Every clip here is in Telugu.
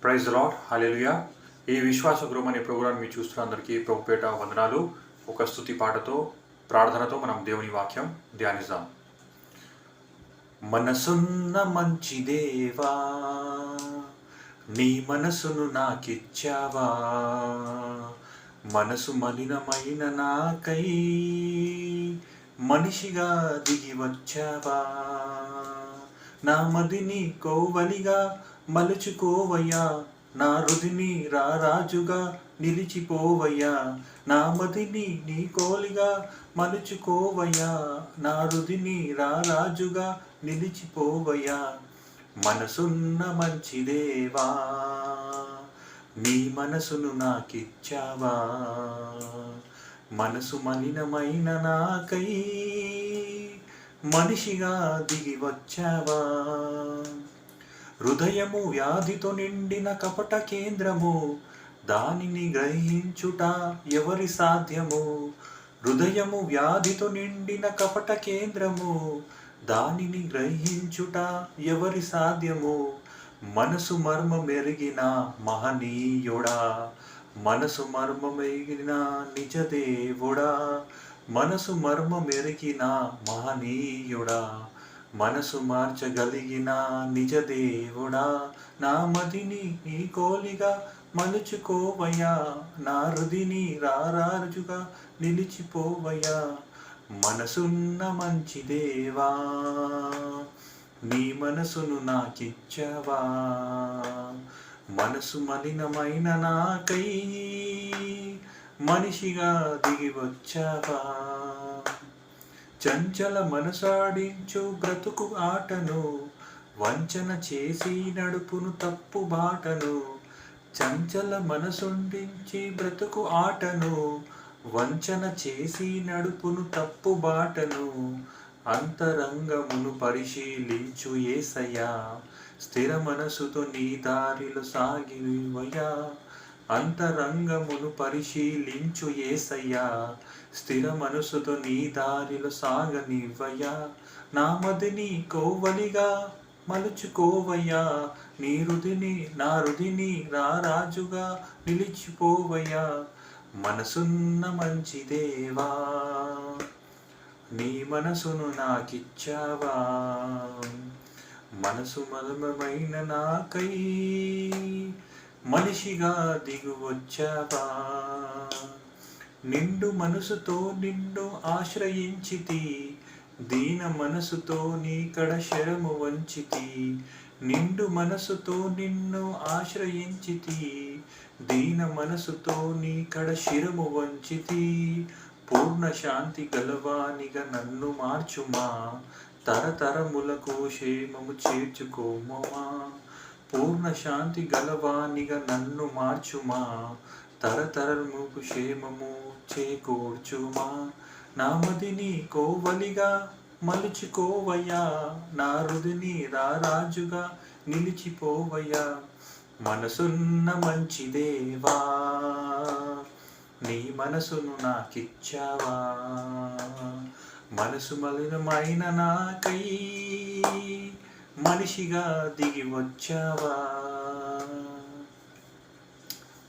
ప్రైజ్ లార్డ్ హల్లెలూయా. ఈ విశ్వాస గృహం అనే ప్రోగ్రాం మీరు చూస్తున్న అందరికీ ప్రభుపేట వందనాలు. ఒక స్తుతి పాటతో ప్రార్థనతో మనం దేవుని వాక్యం ధ్యానిద్దాం. మనసున్న మంచి దేవా, నీ మనసును నాకిచ్చావా, మనసు మలినమైన నాకై మనిషిగా దిగి వచ్చావా, నా మదిని కోవలిగా మలుచుకోవయ్యా, నా హృదిని రారాజుగా నిలిచిపోవయ్యా, నా మదిని నీ కోలిగా మలుచుకోవయ్యా, నా హృదిని రారాజుగా నిలిచిపోవయ్యా. మనసున్న మంచి దేవా, నీ మనసును నాకిచ్చావా, మనసు మలినమైన నాకై మనిషిగా దిగి వచ్చావా. హృదయము వ్యాధితో నిండిన కపట కేంద్రము, దానిని గ్రహించుట ఎవరి సాధ్యము. హృదయము వ్యాధితో నిండిన కపట కేంద్రము, దానిని గ్రహించుట ఎవరి సాధ్యము. మనసు మర్మమెరిగిన మహనీయుడా, మనసు మర్మమెరిగిన నిజ దేవుడా, మనసు మర్మమెరిగిన మహనీయుడా, మనసు మార్చగలిగిన నిజ దేవుడా, నా మదిని నీ కోలిగా మలుచుకోవయ్యా, నా హృదిని రారాజుగా నిలిచిపోవయ్యా. మనసున్న మంచి దేవా, నీ మనసును నాకిచ్చావా, మనసు మలినమైన నాకై మనిషిగా దిగి వచ్చావా. చంచల మనసాడించు బ్రతుకు ఆటను, వంచన చేసి నడుపును తప్పు బాటను. చంచల మనసుండించి బ్రతుకు ఆటను, వంచన చేసి నడుపును తప్పు బాటను. అంతరంగమును పరిశీలించు యేసయ్యా, స్థిర మనసుతో నీ దారిలో సాగివయ్యా. అంతరంగమును పరిశీలించు యేసయ్యా, స్థిర మనసుతో నీ దారిలో సాగనివ్వయ్యా. నా మదిని కోవలిగా మలుచుకోవయ్యా, నీ హృదిని నా హృదిని రారాజుగా నిలిచిపోవయ్యా. మనసున్న మంచి దేవా, నీ మనసును నాకిచ్చావా, మనసు మలినమైన నాకై మనిషిగా దిగు వచ్చావా. నిండు మనసుతో నిన్ను ఆశ్రయించితి, దీన మనసుతో నీ కడ శరము వంచితి. నిండు మనసుతో నిన్ను ఆశ్రయించితి, దీన మనసుతో నీ కడ శిరము వంచితి. పూర్ణ శాంతి గలవానిగా నన్ను మార్చుమా, తరతరములకు క్షేమము చేర్చుకోమా. పూర్ణ శాంతి గలవానిగా నన్ను మార్చుమా, తరతరముకు క్షేమము చేకూర్చుమా. నా మదిని కోవలిగా మలుచుకోవయ్యా, నా హృదిని రారాజుగా నిలిచిపోవయ్యా. మనసున్న మంచి దేవా, నీ మనసును నాకిచ్చావా, మనసు మలినమైన నాకై మనిషిగా దిగి వచ్చావా.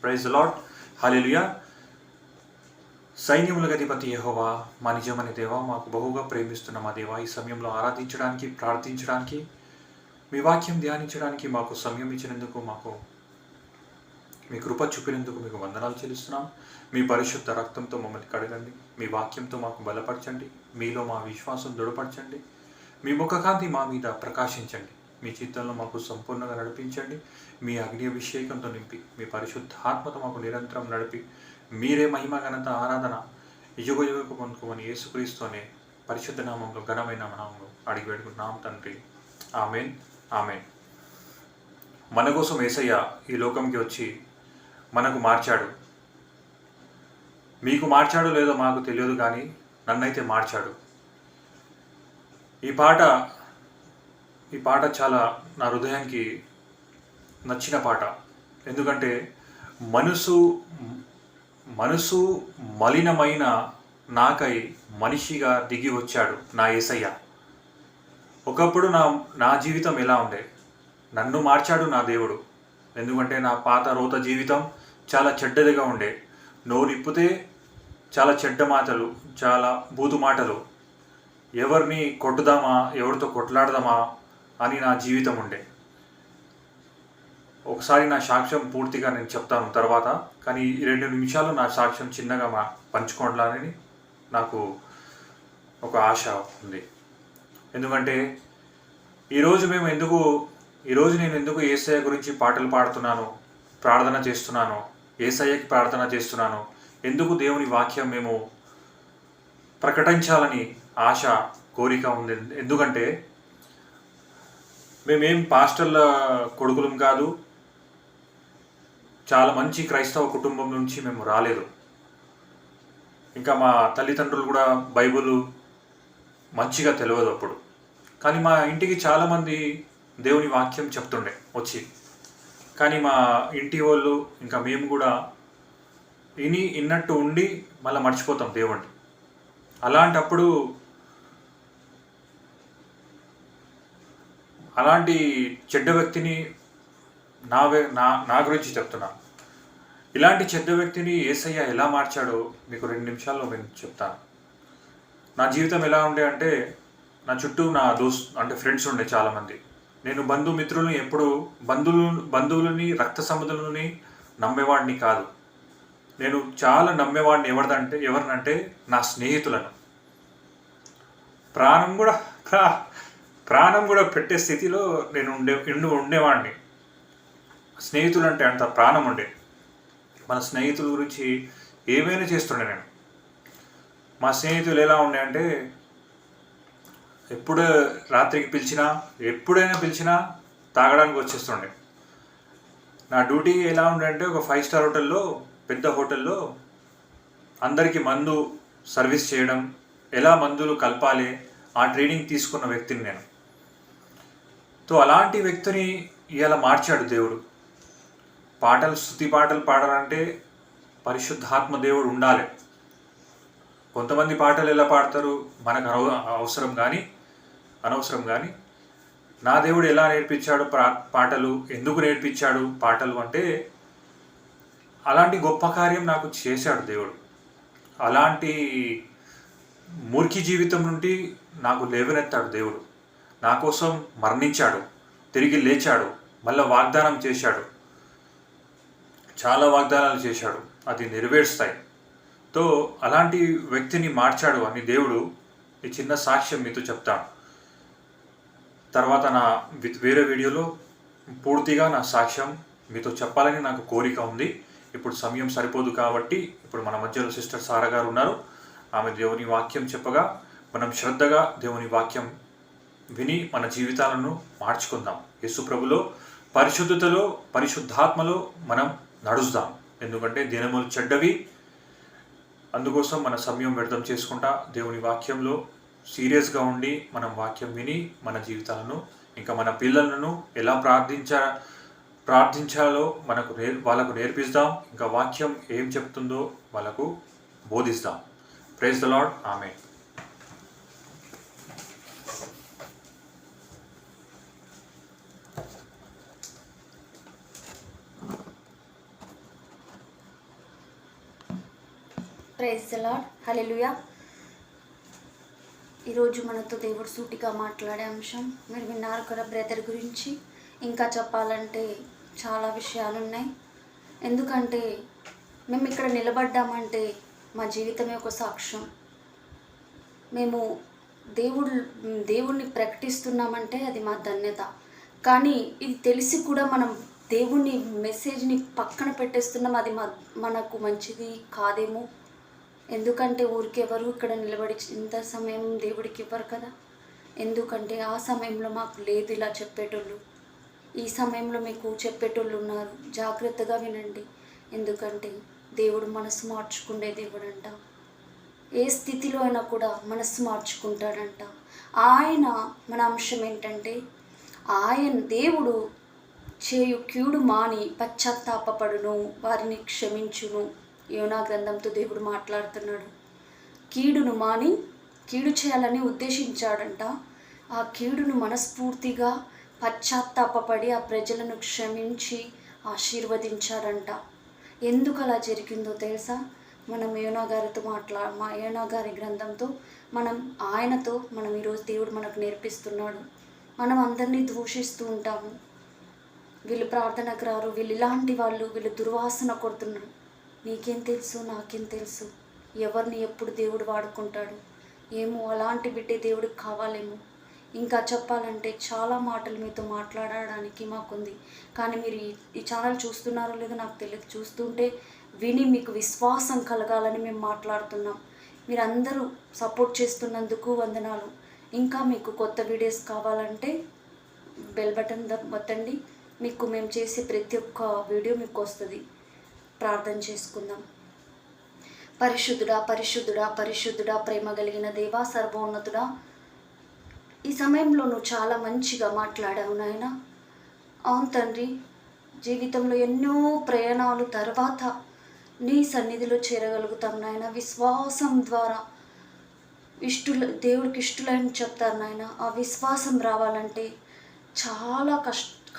ప్రైజ్ లార్డ్ హల్లెలూయా. సైన్యములకు అధిపతి యెహోవా, మా నిజమైన దేవా, మాకు బహుగా ప్రేమిస్తున్న మా దేవా, ఈ సమయంలో ఆరాధించడానికి ప్రార్థించడానికి మీ వాక్యం ధ్యానించడానికి మాకు సమయం ఇచ్చినందుకు, మాకు మీ కృప చూపినందుకు మీకు వందనాలు చెల్లిస్తున్నాం. మీ పరిశుద్ధ రక్తంతో మమ్మల్ని కడగండి, మీ వాక్యంతో మాకు బలపరచండి, మీలో మా విశ్వాసం దృఢపరచండి, మీ ముఖకాంతి మా మీద ప్రకాశించండి, మీ చిత్తంలో మాకు సంపూర్ణంగా నడిపించండి. మీ అగ్ని అభిషేకంతో నింపి, మీ పరిశుద్ధాత్మతో మాకు నిరంతరం నడిపి, మీరే మహిమ ఘనత ఆరాధన యుగ యుగకు పొందుకోమని యేసుక్రీస్తు అనే పరిశుద్ధ నామంలో ఘనమైన నామంలో అడిగి వేడుకుంటున్నాం తండ్రి. Amen amen. మన కోసం యేసయ్య ఈ లోకంకి వచ్చి మనకు మార్చాడు. మీకు మార్చాడో లేదో మాకు తెలియదు, కానీ నన్నైతే మార్చాడు. ఈ పాట చాలా నా హృదయానికి నచ్చిన పాట. ఎందుకంటే మనసు మలినమైన నాకై మనిషిగా దిగి వచ్చాడు నా యేసయ్య. ఒకప్పుడు నా జీవితం ఎలా ఉండే, నన్ను మార్చాడు నా దేవుడు. ఎందుకంటే నా పాత రోత జీవితం చాలా చెడ్డదిగా ఉండే. నోరిప్పితే చాలా చెడ్డ మాటలు, చాలా బూతు మాటలు, ఎవరిని కొట్టుదామా, ఎవరితో కొట్లాడదామా అని నా జీవితం ఉండే. ఒకసారి నా సాక్ష్యం పూర్తిగా నేను చెప్తాను తర్వాత, కానీ ఈ 2 నిమిషాలు నా సాక్ష్యం చిన్నగా పంచుకోవాలని నాకు ఒక ఆశ ఉంది. ఎందుకంటే ఈరోజు నేను ఎందుకు యేసయ్య గురించి పాటలు పాడుతున్నాను, ప్రార్థన చేస్తున్నాను, యేసయ్యకి ప్రార్థన చేస్తున్నాను, ఎందుకు దేవుని వాక్యం మేము ప్రకటించాలని ఆశ, కోరిక ఉంది. ఎందుకంటే మేమేం పాస్టర్ల కొడుకులం కాదు, చాలా మంచి క్రైస్తవ కుటుంబం నుంచి మేము రాలేదు. ఇంకా మా తల్లిదండ్రులు కూడా బైబిల్ మంచిగా తెలియదు అప్పుడు. కానీ మా ఇంటికి చాలామంది దేవుని వాక్యం చెప్తుండే వచ్చి, కానీ మా ఇంటి వాళ్ళు ఇంకా మేము కూడా ఇన్నట్టు ఉండి మళ్ళీ మర్చిపోతాం దేవుణ్ణి. అలాంటప్పుడు అలాంటి చెడ్డ వ్యక్తిని నా గురించి చెప్తున్నా. ఇలాంటి చెడ్డ వ్యక్తిని యేసయ్య ఎలా మార్చాడో మీకు 2 నిమిషాల్లో నేను చెప్తాను. నా జీవితం ఎలా ఉండే అంటే, నా చుట్టూ నా అంటే ఫ్రెండ్స్ ఉండే చాలామంది. నేను బంధుమిత్రులని ఎప్పుడు బంధువులని, రక్త సంబంధులని నమ్మేవాడిని కాదు. నేను చాలా నమ్మేవాడిని ఎవరినంటే నా స్నేహితులను. ప్రాణం కూడా పెట్టే స్థితిలో నేను ఉండేవాడిని. స్నేహితులు అంటే అంత ప్రాణం ఉండే. మన స్నేహితుల గురించి ఏమైనా చేస్తుండే నేను. మా స్నేహితులు ఎలా ఉండే అంటే, ఎప్పుడు రాత్రికి ఎప్పుడైనా పిలిచినా తాగడానికి వచ్చేస్తుండే. నా డ్యూటీ ఎలా ఉండే అంటే, ఒక 5 స్టార్ హోటల్లో, పెద్ద హోటల్లో అందరికీ మందు సర్వీస్ చేయడం, ఎలా మందులు కలపాలి ఆ ట్రైనింగ్ తీసుకున్న వ్యక్తిని నేను. అలాంటి వ్యక్తిని ఇలా మార్చాడు దేవుడు. స్తుతి పాటలు పాడాలంటే పరిశుద్ధాత్మ దేవుడు ఉండాలి. కొంతమంది పాటలు ఎలా పాడతారు మనకు అనవసరం కానీ నా దేవుడు ఎలా నేర్పించాడు పాటలు, ఎందుకు నేర్పించాడు పాటలు అంటే, అలాంటి గొప్ప కార్యం నాకు చేశాడు దేవుడు. అలాంటి మూర్ఖి జీవితం నుండి నాకు లేవనెత్తాడు దేవుడు. నా కోసం మరణించాడు, తిరిగి లేచాడు, మళ్ళీ వాగ్దానం చేశాడు, చాలా వాగ్దానాలు చేశాడు, అది నెరవేరుస్తాయి. అలాంటి వ్యక్తిని మార్చాడు అని దేవుడు ఈ చిన్న సాక్ష్యం మీతో చెప్తాను. తర్వాత నా వేరే వీడియోలో పూర్తిగా నా సాక్ష్యం మీతో చెప్పాలని నాకు కోరిక ఉంది. ఇప్పుడు సమయం సరిపోదు కాబట్టి ఇప్పుడు మన మధ్యలో సిస్టర్ సారా గారు ఉన్నారు. ఆమె దేవుని వాక్యం చెప్పగా మనం శ్రద్ధగా దేవుని వాక్యం విని మన జీవితాలను మార్చుకుందాం. యేసు ప్రభులో, పరిశుద్ధతలో, పరిశుద్ధాత్మలో మనం నడుస్తాం. ఎందుకంటే దినములు చెడ్డవి. అందుకోసం మన సమయం వ్యర్థం చేసుకుంటా దేవుని వాక్యంలో సీరియస్గా ఉండి మనం వాక్యం విని మన జీవితాలను, ఇంకా మన పిల్లలను ఎలా ప్రార్థించాలో వాళ్ళకు నేర్పిస్తాం. ఇంకా వాక్యం ఏం చెప్తుందో వాళ్ళకు బోధిస్తాం. Praise the lord. ఆమేన్. Praise the lord. హల్లెలూయా. ఈరోజు మనతో దేవుడు సూటిగా మాట్లాడే అంశం మీరు విన్నారు కదా బ్రదర్ గురించి. ఇంకా చెప్పాలంటే చాలా విషయాలు ఉన్నాయి. ఎందుకంటే మేము ఇక్కడ నిలబడ్డామంటే మా జీవితమే ఒక సాక్ష్యం. మేము దేవుణ్ణి ప్రకటిస్తున్నామంటే అది మా ధన్యత. కానీ ఇది తెలిసి కూడా మనం దేవుని మెసేజ్ని పక్కన పెట్టేస్తున్నాం. అది మనకు మంచిది కాదేమో. ఎందుకంటే ఊరికెవరు ఇక్కడ నిలబడి ఇంత సమయం దేవుడికి ఇవ్వరు కదా. ఎందుకంటే ఆ సమయంలో మాకు లేదు ఇలా చెప్పేటోళ్ళు, ఈ సమయంలో మీకు చెప్పేటోళ్ళు ఉన్నారు. జాగ్రత్తగా వినండి. ఎందుకంటే దేవుడు మనసు మార్చుకునే దేవుడు అంట. ఏ స్థితిలో అయినా కూడా మనసు మార్చుకుంటాడంట. మన అంశం ఏంటంటే, దేవుడు చేయు కీడు మాని పశ్చాత్తాపపడును, వారిని క్షమించును. యోనా గ్రంథంతో దేవుడు మాట్లాడుతున్నాడు. కీడును మాని కీడు చేయాలని ఉద్దేశించాడంట. ఆ కీడును మనస్ఫూర్తిగా పశ్చాత్తాపపడి ఆ ప్రజలను క్షమించి ఆశీర్వదించాడంట. ఎందుకు అలా జరిగిందో తెలుసా? మనం యోనా గారి గ్రంథంతో ఆయనతో ఈరోజు దేవుడు మనకు నేర్పిస్తున్నాడు. మనం అందరినీ దూషిస్తూ ఉంటాము. వీళ్ళు ప్రార్థనకు రారు, వీళ్ళు ఇలాంటి వాళ్ళు, వీళ్ళు దుర్వాసన కొడుతున్నారు. నీకేం తెలుసు, నాకేం తెలుసు ఎవరిని ఎప్పుడు దేవుడు వాడుకుంటాడు? ఏమో అలాంటి బిడ్డే దేవుడికి కావాలేమో. ఇంకా చెప్పాలంటే చాలా మాటలు మీతో మాట్లాడడానికి మాకుంది. కానీ మీరు ఈ ఛానల్ చూస్తున్నారో లేదో నాకు తెలియదు. చూస్తుంటే విని మీకు విశ్వాసం కలగాలని మేము మాట్లాడుతున్నాం. మీరందరూ సపోర్ట్ చేస్తున్నందుకు వందనాలు. ఇంకా మీకు కొత్త వీడియోస్ కావాలంటే బెల్ బటన్ వత్తండి. మీకు మేము చేసే ప్రతి ఒక్క వీడియో మీకు వస్తుంది. ప్రార్థన చేసుకుందాం. పరిశుద్ధుడా పరిశుద్ధుడా పరిశుద్ధుడా, ప్రేమ కలిగిన దేవా, సర్వోన్నతుడా, ఈ సమయంలో నువ్వు చాలా మంచిగా మాట్లాడావు నాయన. అవును తండ్రి, జీవితంలో ఎన్నో ప్రయాణాలు తర్వాత నీ సన్నిధిలో చేరగలుగుతాం నాయన. విశ్వాసం ద్వారా దేవుడికి ఇష్టలని చెప్తారు నాయన. ఆ విశ్వాసం రావాలంటే చాలా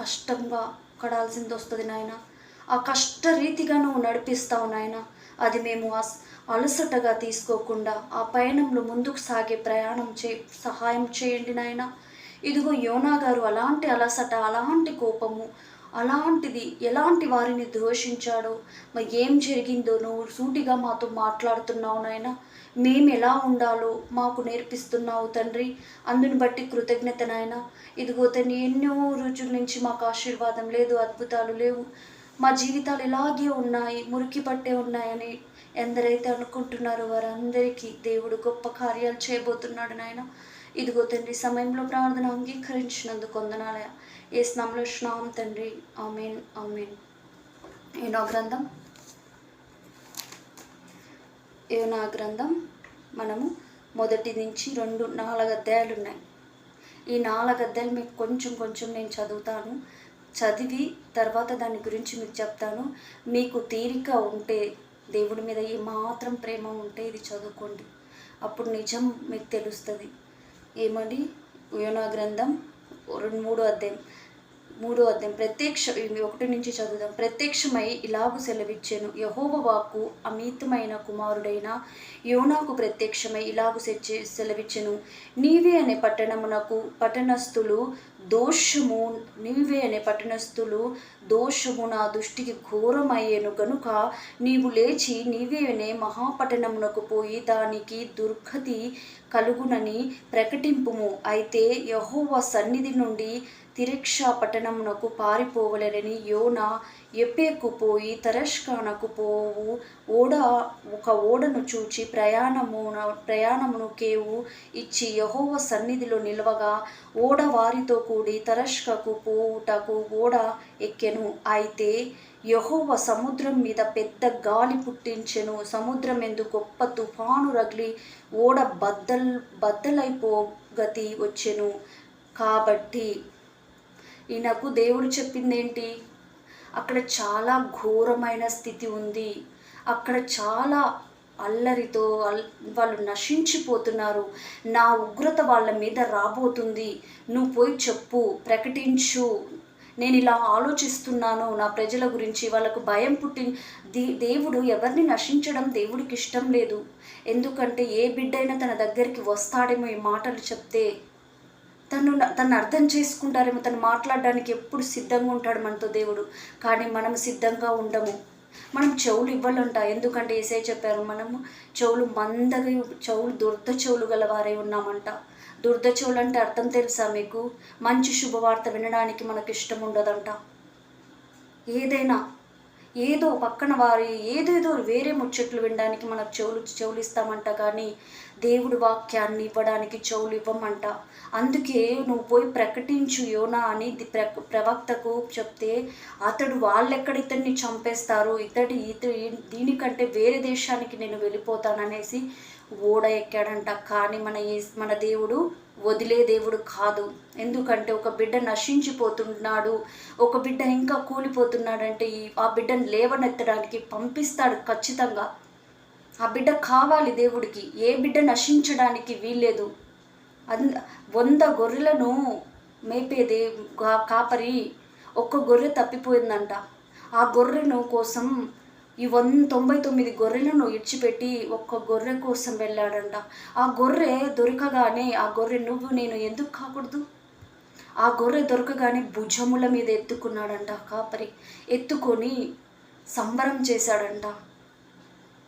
కష్టంగా పడాల్సింది వస్తుంది నాయన. ఆ కష్టరీతిగా నువ్వు నడిపిస్తావు నాయన. అది మేము అలసటగా తీసుకోకుండా ఆ పయనంలో ముందుకు సాగే సహాయం చేయండి నాయన. ఇదిగో యోనా గారు అలాంటి అలసట, అలాంటి కోపము, అలాంటిది ఎలాంటి వారిని దూషించాడో, మరి ఏం జరిగిందో నువ్వు సూటిగా మాతో మాట్లాడుతున్నావు నాయన. మేము ఎలా ఉండాలో మాకు నేర్పిస్తున్నావు తండ్రి. అందుని బట్టి కృతజ్ఞత నాయన. ఇదిగో తండ్రి, ఎన్నో రోజుల నుంచి మాకు ఆశీర్వాదం లేదు, అద్భుతాలు లేవు, మా జీవితాలు ఇలాగే ఉన్నాయి, మురికి పట్టే ఉన్నాయని ఎందరైతే అనుకుంటున్నారో వారందరికీ దేవుడు గొప్ప కార్యాలు చేయబోతున్నాడు నాయన. ఇదిగో తండ్రి, సమయంలో ప్రార్థన అంగీకరించినందుకు వందనాలయ. ఏ స్నామంలో స్నామం తండ్రి. ఆమేన్ ఆమేన్. యోనా గ్రంథం మనము 1 నుంచి 4 అధ్యాయాలు ఉన్నాయి. ఈ 4 అధ్యాయాలు మీకు కొంచెం నేను చదువుతాను. చదివి తర్వాత దాని గురించి మీకు చెప్తాను. మీకు తీరిక ఉంటే, దేవుడి మీద ఏమాత్రం ప్రేమ ఉంటే ఇది చదువుకోండి. అప్పుడు నిజం మీకు తెలుస్తుంది. ఏమండి? యోనా గ్రంథం 3వ అధ్యాయం 1 నుంచి చదువుదాం. ప్రత్యక్షమై ఇలాగు సెలవిచ్చెను. యెహోవా వాక్కు అమితమైన కుమారుడైన యోనాకు ప్రత్యక్షమై ఇలాగు సెలవిచ్చెను. నీవే అనే పట్టణస్థులు దోషము నా దృష్టికి ఘోరమయ్యేను గనుక నీవు లేచి నీవేనే మహాపట్టణమునకు పోయి దానికి దుర్గతి కలుగునని ప్రకటింపుము. అయితే యెహోవా సన్నిధి నుండి తిరక్షా పట్టణమునకు పారిపోవలెనని యోనా ఎప్పేకు పోయి తరష్కానకు పోవు ఒక ఓడను చూచి ప్రయాణమును కేవు ఇచ్చి యెహోవా సన్నిధిలో నిలవగా ఓడ వారితో కూడి తరష్కకు పోవుటకు ఓడ ఎక్కెను. అయితే యెహోవా సముద్రం మీద పెద్ద గాలి పుట్టించెను. సముద్రం ఎందు గొప్ప తుఫాను రగిలి ఓడ బద్దలైపోగతి వచ్చెను. కాబట్టి ఈయనకు దేవుడు చెప్పిందేంటి? అక్కడ చాలా ఘోరమైన స్థితి ఉంది. అక్కడ చాలా అల్లరితో వాళ్ళు నశించిపోతున్నారు. నా ఉగ్రత వాళ్ళ మీద రాబోతుంది. నువ్వు పోయి చెప్పు, ప్రకటించు. నేను ఇలా ఆలోచిస్తున్నాను నా ప్రజల గురించి. వాళ్ళకు భయం దేవుడు ఎవరిని నశించడం దేవుడికి ఇష్టం లేదు. ఎందుకంటే ఏ బిడ్డైనా తన దగ్గరికి వస్తాడేమో ఈ మాటలు చెప్తే, తను అర్థం చేసుకుంటారేమో, తను మాట్లాడడానికి ఎప్పుడు సిద్ధంగా ఉంటాడు మనతో దేవుడు. కానీ మనం సిద్ధంగా ఉండము. మనం చెవులు ఇవ్వాలంట. ఎందుకంటే యేసయ్య చెప్పారు, మనము చెవులు దుర్ద చెవులు గలవారై ఉన్నామంట. దుర్ద చెవులు అంటే అర్థం తెలుసా మీకు? మంచి శుభవార్త వినడానికి మనకు ఇష్టం ఉండదంట. ఏదో పక్కన వారి ఏదేదో వేరే ముచ్చట్లు వినడానికి మనకు చెవులు ఇస్తామంట. కానీ దేవుడి వాక్యాన్ని ఇవ్వడానికి చెవులు ఇవ్వమంట. అందుకే నువ్వు పోయి ప్రకటించు యోనా అని ప్రవక్తకు చెప్తే, అతడు వాళ్ళెక్కడ ఇతడిని చంపేస్తారు, దీనికంటే వేరే దేశానికి నేను వెళ్ళిపోతాననేసి ఓడ ఎక్కాడంట. కానీ మన దేవుడు వదిలే దేవుడు కాదు. ఎందుకంటే ఒక బిడ్డ నశించిపోతున్నాడు, ఒక బిడ్డ ఇంకా కూలిపోతున్నాడంటే ఆ బిడ్డను లేవనెత్తడానికి పంపిస్తాడు ఖచ్చితంగా. ఆ బిడ్డ కావాలి దేవుడికి. ఏ బిడ్డ నశించడానికి వీల్లేదు. 100 గొర్రెలను మేపేదే కాపరి ఒక్క గొర్రె తప్పిపోయిందంట. ఆ గొర్రెను కోసం ఈ 99 గొర్రెలను ఇడిచిపెట్టి ఒక్క గొర్రె కోసం వెళ్ళాడంట. ఆ గొర్రె దొరకగానే ఆ గొర్రె నువ్వు నేను ఎందుకు కాకూడదు? ఆ గొర్రె దొరకగానే భుజముల మీద ఎత్తుకున్నాడంట కాపరి. ఎత్తుకొని సంబరం చేశాడంట.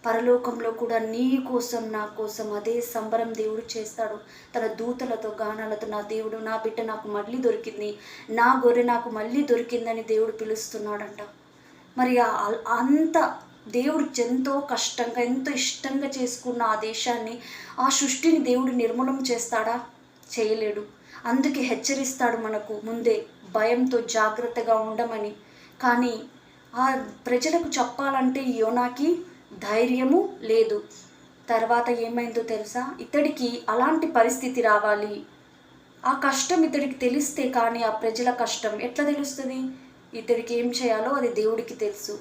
పరలోకంలో కూడా నీ కోసం నా కోసం అదే సంబరం దేవుడు చేస్తాడు. తన దూతలతో గానాలతో నా దేవుడు, నా బిడ్డ నాకు మళ్ళీ దొరికింది, నా గొర్రె నాకు మళ్ళీ దొరికిందని దేవుడు పిలుస్తున్నాడంట. మరి అంత దేవుడు ఎంతో కష్టంగా ఎంతో ఇష్టంగా చేసుకున్న ఆ దేశాన్ని, ఆ సృష్టిని దేవుడు నిర్మూలం చేస్తాడా? చేయలేడు. అందుకే హెచ్చరిస్తాడు మనకు ముందే భయంతో జాగ్రత్తగా ఉండమని. కానీ ఆ ప్రజలకు చెప్పాలంటే యోనాకి ధైర్యము లేదు. తర్వాత ఏమైందో తెలుసా? ఇతడికి అలాంటి పరిస్థితి రావాలి, ఆ కష్టం ఇతడికి తెలిస్తే కానీ ఆ ప్రజల కష్టం ఎట్లా తెలుస్తుంది? ఇతడికి ఏం చేయాలో అది దేవుడికి తెలుసు.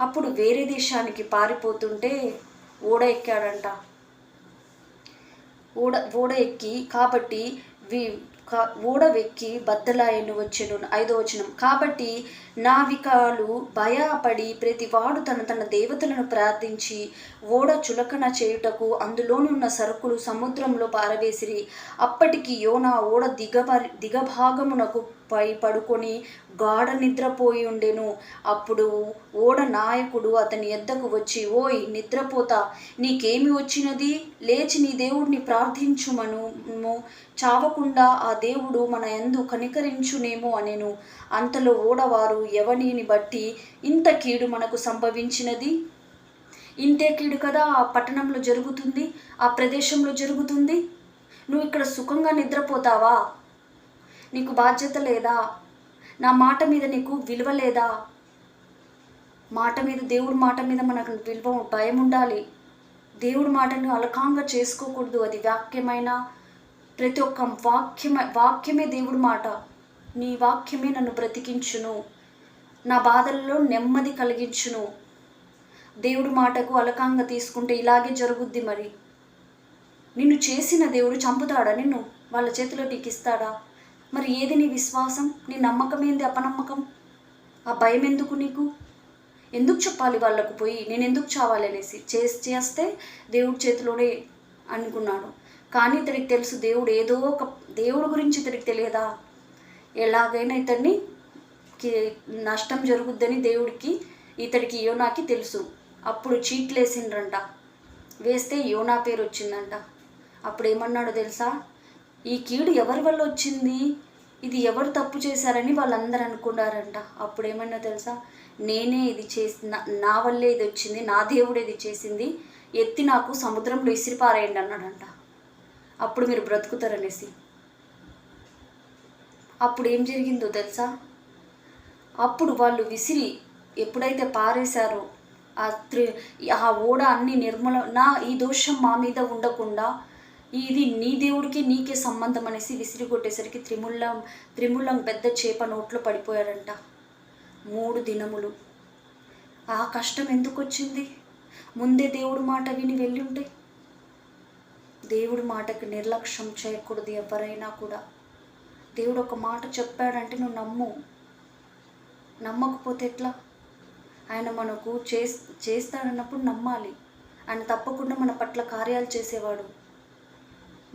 అప్పుడు వేరే దేశానికి పారిపోతుంటే ఓడ ఎక్కాడంట. ఓడ ఎక్కి కాబట్టి ఓడ వెక్కి బద్దలాయను వచ్చెను. 5వ వచనం. కాబట్టి నావికాలు భయపడి ప్రతివాడు తన తన దేవతలను ప్రార్థించి ఓడ చులకన చేయుటకు అందులోనున్న సరుకులు సముద్రంలో పారవేసిరి. అప్పటికి యోనా ఓడ దిగభాగమునకు పడుకొని గాఢ నిద్రపోయి ఉండెను. అప్పుడు ఓడ నాయకుడు అతని ఎద్దకు వచ్చి, ఓయ్ నిద్రపోతా, నీకేమి వచ్చినది? లేచి నీ దేవుడిని ప్రార్థించుమను, చావకుండా ఆ దేవుడు మన యందు కనికరించునేమో అనెను. అంతలో ఓడవారు, ఎవనిని బట్టి ఇంత కీడు మనకు సంభవించినది? ఇంతే కీడు కదా ఆ పట్టణంలో జరుగుతుంది, ఆ ప్రదేశంలో జరుగుతుంది. నువ్వు ఇక్కడ సుఖంగా నిద్రపోతావా? నీకు బాధ్యత లేదా? నా మాట మీద నీకు విలువ లేదా? మాట మీద, దేవుడి మాట మీద మనకు విలువ, భయం ఉండాలి. దేవుడి మాటను అలకాంగా చేసుకోకూడదు. అది వాక్యమైన ప్రతి ఒక్క వాక్యమే దేవుడి మాట. నీ వాక్యమే నన్ను బ్రతికించును, నా బాధల్లో నెమ్మది కలిగించును. దేవుడి మాటకు అలకాంగా తీసుకుంటే ఇలాగే జరుగుద్ది. మరి నిన్ను చేసిన దేవుడు చంపుతాడా? నిన్ను వాళ్ళ చేతిలో నీకు ఇస్తాడా? మరి ఏది నీ విశ్వాసం? నీ నమ్మకం ఏంది? అపనమ్మకం? ఆ భయం ఎందుకు నీకు? ఎందుకు చెప్పాలి వాళ్ళకు పోయి నేను ఎందుకు చావాలి అనేసి? చేస్తే దేవుడి చేతిలోనే అనుకున్నాడు. కానీ ఇతడికి తెలుసు దేవుడు ఏదో ఒక దేవుడి గురించి ఇతడికి తెలియదా? ఎలాగైనా ఇతడిని నష్టం జరుగుద్దని దేవుడికి, ఇతడికి యోనాకి తెలుసు. అప్పుడు చీట్లు వేసిండ్రంట. వేస్తే యోనా పేరు వచ్చిందంట. అప్పుడు ఏమన్నాడో తెలుసా? ఈ కీడు ఎవరి వల్ల వచ్చింది, ఇది ఎవరు తప్పు చేశారని వాళ్ళందరూ అనుకున్నారంట. అప్పుడు ఏమన్నా తెలుసా? నేనే ఇది చేసిన, నా వల్లే ఇది వచ్చింది, నా దేవుడు ఇది చేసింది, ఎత్తి నాకు సముద్రంలో ఇసిరిపారేయండి అన్నాడంట. అప్పుడు మీరు బ్రతుకుతారనేసి. అప్పుడు ఏం జరిగిందో తెలుసా? అప్పుడు వాళ్ళు విసిరి ఎప్పుడైతే పారేశారో ఆ ఓడ అన్ని ఈ దోషం మా మీద ఉండకుండా ఇది నీ దేవుడికి నీకే సంబంధం అనేసి విసిరి కొట్టేసరికి త్రిముళ్ళం పెద్ద చేప నోట్లో పడిపోయాడంట. 3 దినములు. ఆ కష్టం ఎందుకు వచ్చింది? ముందే దేవుడి మాట విని వెళ్ళి ఉంటే. దేవుడి మాటకి నిర్లక్ష్యం చేయకూడదు ఎవరైనా కూడా. దేవుడు ఒక మాట చెప్పాడంటే నువ్వు నమ్మకపోతే ఎట్లా? ఆయన మనకు చేస్తాడన్నప్పుడు నమ్మాలి. ఆయన తప్పకుండా మన పట్ల కార్యాలు చేసేవాడు.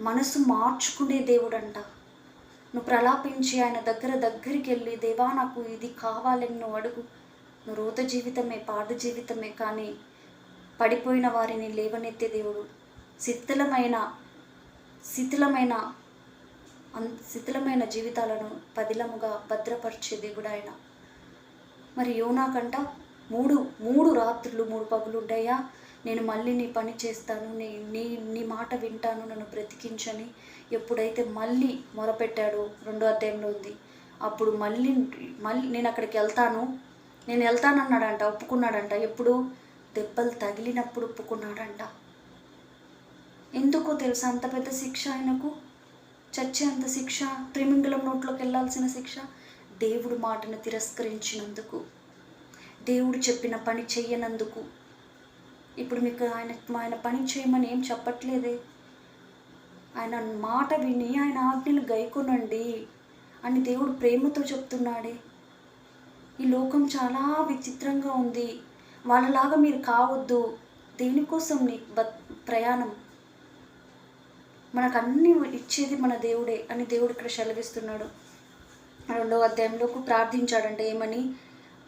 మనసు మార్చుకునే దేవుడంట. నువ్వు ప్రలాపించి ఆయన దగ్గరికి వెళ్ళి, దేవా నాకు ఇది కావాలని నువ్వు అడుగు. నువ్వు రోత జీవితమే, పాడు జీవితమే, కానీ పడిపోయిన వారిని లేవనెత్తే దేవుడు. శిథిలమైన జీవితాలను పదిలముగా భద్రపరిచే దేవుడు ఆయన. మరి యోనాకంట 3 రాత్రులు 3 పగులు ఉంటాయా, నేను మళ్ళీ నీ పని చేస్తాను, నీ మాట వింటాను, నన్ను బ్రతికించని ఎప్పుడైతే మళ్ళీ మొరపెట్టాడో 2వ అధ్యాయంలో ఉంది. అప్పుడు మళ్ళీ నేను అక్కడికి వెళ్తానన్నాడంట, ఒప్పుకున్నాడంట. ఎప్పుడు? దెబ్బలు తగిలినప్పుడు ఒప్పుకున్నాడంట. ఎందుకో తెలుసా అంత పెద్ద శిక్ష ఆయనకు? చచ్చే అంత శిక్ష, త్రిమింగళం నోట్లోకి వెళ్ళాల్సిన శిక్ష. దేవుడు మాటను తిరస్కరించినందుకు, దేవుడు చెప్పిన పని చెయ్యనందుకు. ఇప్పుడు మీకు ఆయన పని చేయమని ఏం చెప్పట్లేదే. ఆయన మాట విని ఆయన ఆజ్ఞలు గైకొనండి అని దేవుడు ప్రేమతో చెప్తున్నాడే. ఈ లోకం చాలా విచిత్రంగా ఉంది, వాళ్ళలాగా మీరు కావద్దు. దేనికోసం నీ ప్రయాణం? మనకు అన్నీ ఇచ్చేది మన దేవుడే అని దేవుడు ఇక్కడ సెలవిస్తున్నాడు. 2వ అధ్యాయంలోకి ప్రార్థించాడంటే ఏమని?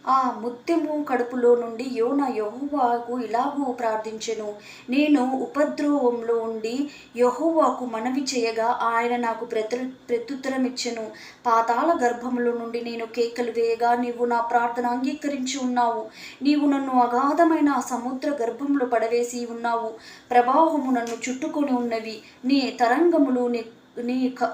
ఆ ముత్యము కడుపులో నుండి యోన యెహోవాకు ఇలాగూ ప్రార్థించెను. నేను ఉపద్రవంలో ఉండి యెహోవాకు మనవి చేయగా ఆయన నాకు ప్రత్యుత్తరం ఇచ్చెను. పాతాళ గర్భములో నుండి నేను కేకలు వేయగా నీవు నా ప్రార్థన అంగీకరించి ఉన్నావు. నీవు నన్ను అగాధమైన సముద్ర గర్భంలో పడవేసి ఉన్నావు. ప్రవాహము నన్ను చుట్టుకొని ఉన్నవి. నీ తరంగములు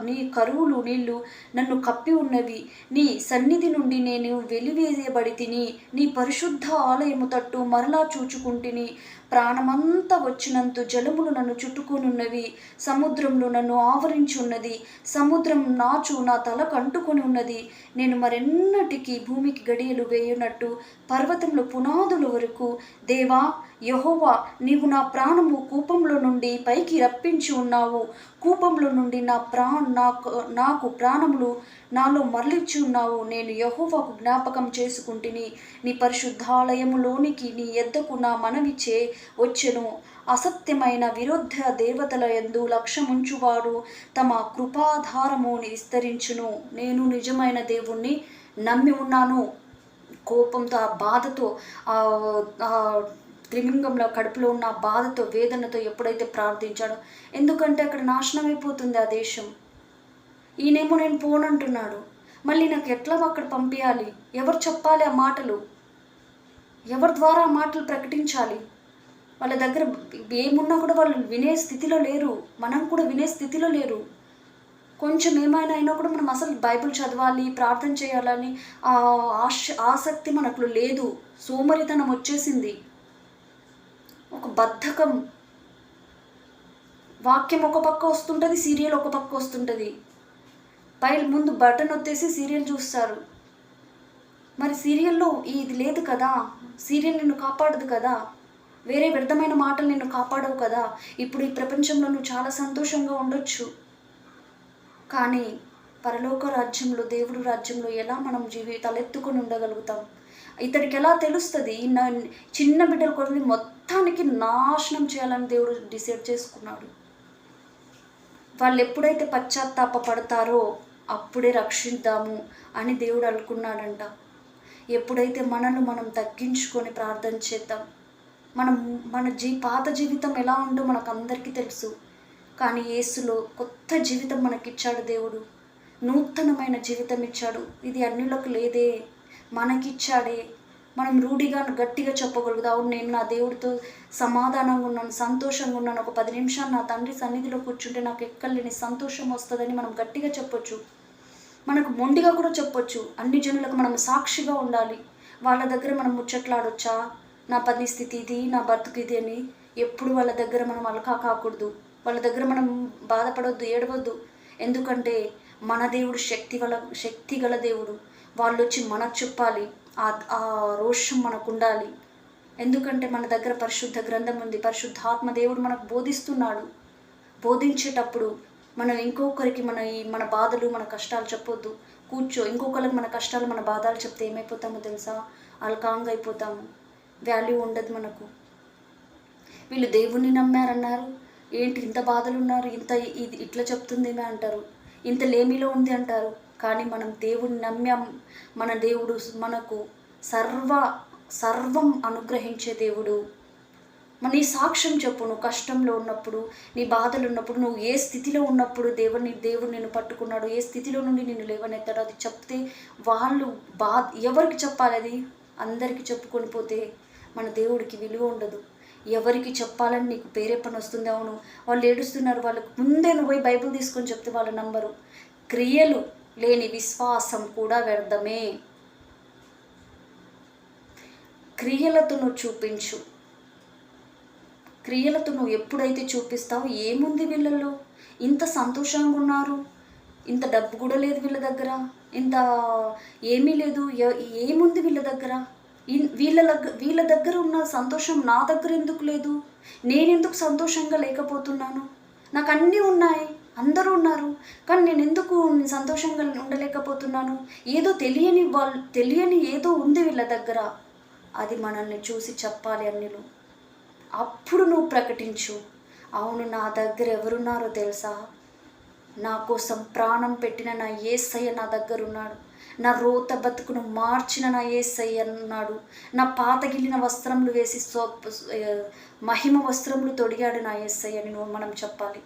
నీ కరువులు నీళ్లు నన్ను కప్పి ఉన్నవి. నీ సన్నిధి నుండి నేను వెలివేయబడి తిని నీ పరిశుద్ధ ఆలయము తట్టు మరలా చూచుకుంటుని. ప్రాణమంతా వచ్చినంత జలములు నన్ను చుట్టుకొనున్నవి. సముద్రంలో నన్ను ఆవరించి ఉన్నది. సముద్రం నాచు నా తలకు అంటుకొని ఉన్నది. నేను మరెన్నటికి భూమికి గడియలు వేయునట్టు పర్వతంలో పునాదుల వరకు దేవా యెహోవా నీవు నా ప్రాణము కూపంలో నుండి పైకి రప్పించి ఉన్నావు. కూపంలో నుండి నాకు ప్రాణములు నాలో మరలిచ్చి ఉన్నావు. నేను యెహోవాకు జ్ఞాపకం చేసుకుంటుని. నీ పరిశుద్ధాలయములోనికి నీ ఎద్దకు నా మనవిచే వచ్చెను. అసత్యమైన విరుద్ధ దేవతల యందు లక్ష్యముంచువారు తమ కృపాధారము విస్తరించును. నేను నిజమైన దేవుణ్ణి నమ్మి ఉన్నాను. కోపంతో ఆ బాధతో త్రిలింగంలో కడుపులో ఉన్న బాధతో వేదనతో ఎప్పుడైతే ప్రార్థించాడో, ఎందుకంటే అక్కడ నాశనం అయిపోతుంది ఆ దేశం. ఈయనేమో నేను పోనంటున్నాడు. మళ్ళీ నాకు ఎట్లా అక్కడ పంపించాలి? ఎవరు చెప్పాలి ఆ మాటలు? ఎవరి ద్వారా ఆ మాటలు ప్రకటించాలి? వాళ్ళ దగ్గర ఏమున్నా కూడా వాళ్ళు వినే స్థితిలో లేరు. మనం కూడా వినే స్థితిలో లేరు. కొంచెం ఏమైనా అయినా కూడా మనం అసలు బైబిల్ చదవాలి, ప్రార్థన చేయాలని ఆసక్తి మనకు లేదు. సోమరితనం వచ్చేసింది. ఒక బద్ధకం. వాక్యం ఒక పక్క వస్తుంటుంది, సీరియల్ ఒక పక్క వస్తుంటుంది. ముందు బటన్ వచ్చేసి సీరియల్ చూస్తారు. మరి సీరియల్లో ఇది లేదు కదా, సీరియల్ నిన్ను కాపాడదు కదా, వేరే వ్యర్థమైన మాటలు నిన్ను కాపాడవు కదా. ఇప్పుడు ఈ ప్రపంచంలో నువ్వు చాలా సంతోషంగా ఉండొచ్చు, కానీ పరలోక రాజ్యంలో, దేవుడు రాజ్యంలో ఎలా మనం తలెత్తుకొని ఉండగలుగుతాం? ఇతడికి ఎలా తెలుస్తుంది? చిన్న బిడ్డల కొరకు మొత్తానికి నాశనం చేయాలని దేవుడు డిసైడ్ చేసుకున్నాడు. వాళ్ళు ఎప్పుడైతే పశ్చాత్తాప పడతారో అప్పుడే రక్షిద్దాము అని దేవుడు అనుకున్నాడంట. ఎప్పుడైతే మనల్ని మనం తగ్గించుకొని ప్రార్థన చేద్దాం. మన పాత జీవితం ఎలా ఉందో మనకు అందరికీ తెలుసు, కానీ యేసులో కొత్త జీవితం మనకిచ్చాడు దేవుడు. నూతనమైన జీవితం ఇచ్చాడు. ఇది అన్యులకు లేదే, మనకిచ్చాడే. మనం రూఢిగా గట్టిగా చెప్పగలుగుతాం, అవును నేను నా దేవుడితో సమాధానంగా ఉన్నాను, సంతోషంగా ఉన్నాను, ఒక 10 నిమిషాలు నా తండ్రి సన్నిధిలో కూర్చుంటే నాకు ఎక్కలేని సంతోషం వస్తుందని మనం గట్టిగా చెప్పొచ్చు. మనకు మొండిగా కూడా చెప్పొచ్చు. అన్ని జనులకు మనం సాక్షిగా ఉండాలి. వాళ్ళ దగ్గర మనం ముచ్చట్లాడొచ్చా, నా పరిస్థితి ఇది, నా బతుకు ఇది అని ఎప్పుడు వాళ్ళ దగ్గర మనం అలకా కాకూడదు. వాళ్ళ దగ్గర మనం బాధపడొద్దు, ఏడవద్దు. ఎందుకంటే మన దేవుడు శక్తి గల దేవుడు. వాళ్ళు వచ్చి మనకు చెప్పాలి. ఆ రోషం మనకు ఉండాలి. ఎందుకంటే మన దగ్గర పరిశుద్ధ గ్రంథం ఉంది. పరిశుద్ధాత్మ దేవుడు మనకు బోధిస్తున్నాడు. బోధించేటప్పుడు మనం ఇంకొకరికి మన బాధలు, మన కష్టాలు చెప్పొద్దు. ఇంకొకరికి మన కష్టాలు, మన బాధలు చెప్తే ఏమైపోతామో తెలుసా? అల్కాంగా అయిపోతాము. వాల్యూ ఉండదు మనకు. వీళ్ళు దేవుణ్ణి నమ్మారన్నారు, ఏంటి ఇంత బాధలు ఉన్నారు, ఇది ఇట్లా చెప్తుందేమే అంటారు, ఇంత లేమిలో ఉంది అంటారు. కానీ మనం దేవుణ్ణి నమ్మాం. మన దేవుడు మనకు సర్వం అనుగ్రహించే దేవుడు. నీ సాక్ష్యం చెప్పు. నువ్వు కష్టంలో ఉన్నప్పుడు, నీ బాధలు ఉన్నప్పుడు, నువ్వు ఏ స్థితిలో ఉన్నప్పుడు దేవుడు నిన్ను పట్టుకున్నాడు, ఏ స్థితిలో నుండి నిన్ను లేవనెత్తాడు, అది చెప్తే వాళ్ళు ఎవరికి చెప్పాలి? అది అందరికీ చెప్పుకొని పోతే మన దేవుడికి విలువ ఉండదు. ఎవరికి చెప్పాలని నీకు ప్రేరేపణ వస్తుంది. అవును వాళ్ళు ఏడుస్తున్నారు, వాళ్ళకు ముందే నువ్వు పోయి బైబిల్ తీసుకొని చెప్తే వాళ్ళు నమ్మరు. క్రియలు లేని విశ్వాసం కూడా వ్యర్థమే. క్రియలతో నువ్వు చూపించు. క్రియలతో నువ్వు ఎప్పుడైతే చూపిస్తావో, ఏముంది వీళ్ళల్లో, ఇంత సంతోషంగా ఉన్నారు, ఇంత డబ్బు కూడా లేదు వీళ్ళ దగ్గర, ఇంత ఏమీ లేదు, ఏముంది వీళ్ళ దగ్గర, వీళ్ళ దగ్గర ఉన్న సంతోషం నా దగ్గర ఎందుకు లేదు? నేనెందుకు సంతోషంగా లేకపోతున్నాను? నాకు అన్నీ ఉన్నాయి, అందరూ ఉన్నారు, కానీ నేను ఎందుకు సంతోషంగా ఉండలేకపోతున్నాను? ఏదో తెలియని ఏదో ఉంది వీళ్ళ దగ్గర. అది మనల్ని చూసి చెప్పాలి అన్యులు. అప్పుడు నువ్వు ప్రకటించు, అవును నా దగ్గర ఎవరున్నారో తెలుసా? నా కోసం ప్రాణం పెట్టిన నా యేసయ్య నా దగ్గర ఉన్నాడు. నా రోత బతుకును మార్చిన నా యేసయ్య ఉన్నాడు. నా పాతగిలిన వస్త్రములు వేసి మహిమ వస్త్రములు తొడిగాడు నా యేసయ్య అని మనం చెప్పాలి.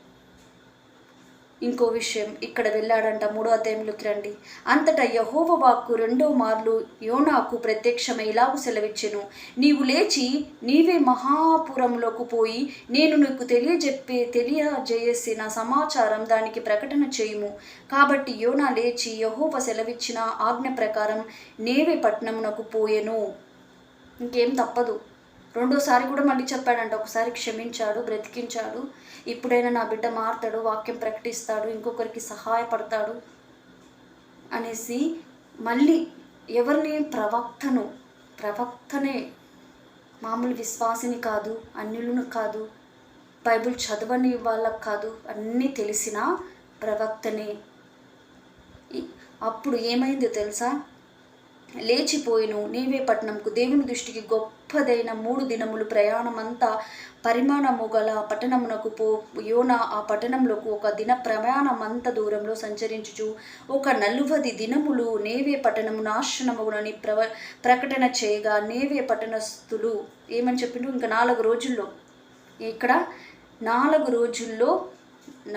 ఇంకో విషయం, ఇక్కడ వెళ్ళాడంట 3వ అధ్యాయంలోకి రండి. అంతటా యెహోవా వాక్కు 2వ మార్లు యోనాకు ప్రత్యక్షమై ఇలాగు సెలవిచ్చెను, నీవు లేచి నీవే మహాపురంలోకి పోయి నేను నీకు తెలియజేసిన సమాచారం దానికి ప్రకటన చేయుము. కాబట్టి యోనా లేచి యెహోవా సెలవిచ్చిన ఆజ్ఞ ప్రకారం నేవే పట్టణమునకు పోయెను. ఇంకేం తప్పదు. రెండోసారి కూడా మళ్ళీ చెప్పాడంట, ఒకసారి క్షమించాడు, బ్రతికించాడు, ఇప్పుడైనా నా బిడ్డ మారుతాడు, వాక్యం ప్రకటిస్తాడు, ఇంకొకరికి సహాయపడతాడు అనేసి మళ్ళీ ఎవరిని? ప్రవక్తనే, మామూలు విశ్వాసిని కాదు, అన్యులను కాదు, బైబిల్ చదవని వాళ్ళకు కాదు, అన్నీ తెలిసిన ప్రవక్తనే. అప్పుడు ఏమైందో తెలుసా? లేచిపోయిను నీవే పట్టణంకు, దేవుని దృష్టికి గొప్పదైన 3 దినములు ప్రయాణమంతా పరిమాణము గల పట్టణమునకు యోనా ఆ పట్టణంలోకి 1 దిన ప్రయాణమంత దూరంలో సంచరించుచు 140 దినములు నేవే పట్టణము నాశనమునని ప్రకటన చేయగా, నేవే పట్టణస్థులు ఏమని చెప్పిండు? ఇంకా 4 రోజుల్లో, ఇక్కడ 4 రోజుల్లో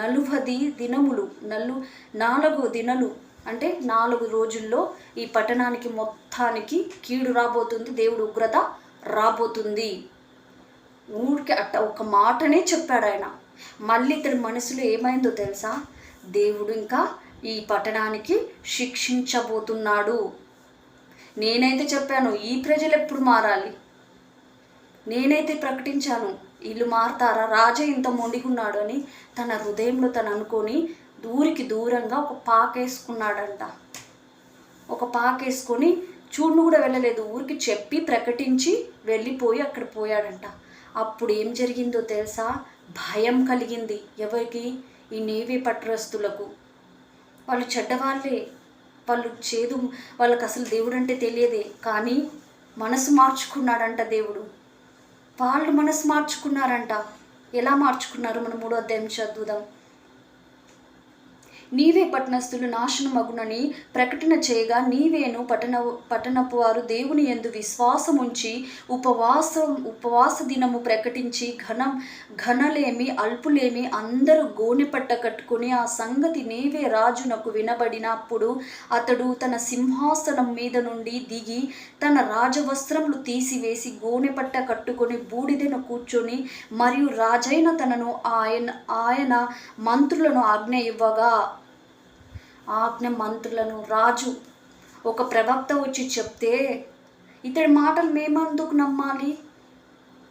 40 దినములు 4 దినాలు అంటే 4 రోజుల్లో ఈ పట్టణానికి మొత్తానికి కీడు రాబోతుంది, దేవుడు ఉగ్రత రాబోతుంది. ఊరికి అట్ట ఒక మాటనే చెప్పాడు ఆయన. మళ్ళీ ఇతడి మనసులో ఏమైందో తెలుసా? దేవుడు ఇంకా ఈ పట్టణానికి శిక్షించబోతున్నాడు. నేనైతే చెప్పాను, ఈ ప్రజలు ఎప్పుడు మారాలి? నేనైతే ప్రకటించాను, వీళ్ళు మారతారా? రాజా ఇంత మొండిగున్నాడు అని తన హృదయంలో తను అనుకొని ఊరికి దూరంగా ఒక పాకేసుకున్నాడంట. ఒక పాకేసుకొని చూడును కూడా వెళ్ళలేదు, ఊరికి చెప్పి ప్రకటించి వెళ్ళిపోయి అక్కడ పోయాడంట. అప్పుడు ఏం జరిగిందో తెలుసా? భయం కలిగింది. ఎవరికి? ఈ నేవీ పట్టణస్థులకు. వాళ్ళు చెడ్డవాళ్ళే, వాళ్ళకి అసలు దేవుడు అంటే తెలియదే, కానీ మనసు మార్చుకున్నాడంట దేవుడు. వాళ్ళు మనసు మార్చుకున్నారంట. ఎలా మార్చుకున్నారు? మనం 3వ అధ్యాయం చదువుదాం. నీవే పట్టణస్థులు నాశనమగునని ప్రకటన చేయగా, నీవేను పట్టణపు వారు దేవుని యందు విశ్వాసముంచి ఉపవాస దినము ప్రకటించి ఘనలేమి అల్పులేమి అందరూ గోనెపట్ట కట్టుకుని ఆ సంగతి నీవే రాజునకు వినబడినప్పుడు అతడు తన సింహాసనం మీద నుండి దిగి తన రాజవస్త్రములు తీసివేసి గోనెపట్ట కట్టుకొని బూడిదను కూర్చొని మరియు రాజైన తనను ఆయన మంత్రులను ఆజ్ఞ ఇవ్వగా, మంత్రులను రాజు ఒక ప్రవక్త వచ్చి చెప్తే ఇతడి మాటలు మేమెందుకు నమ్మాలి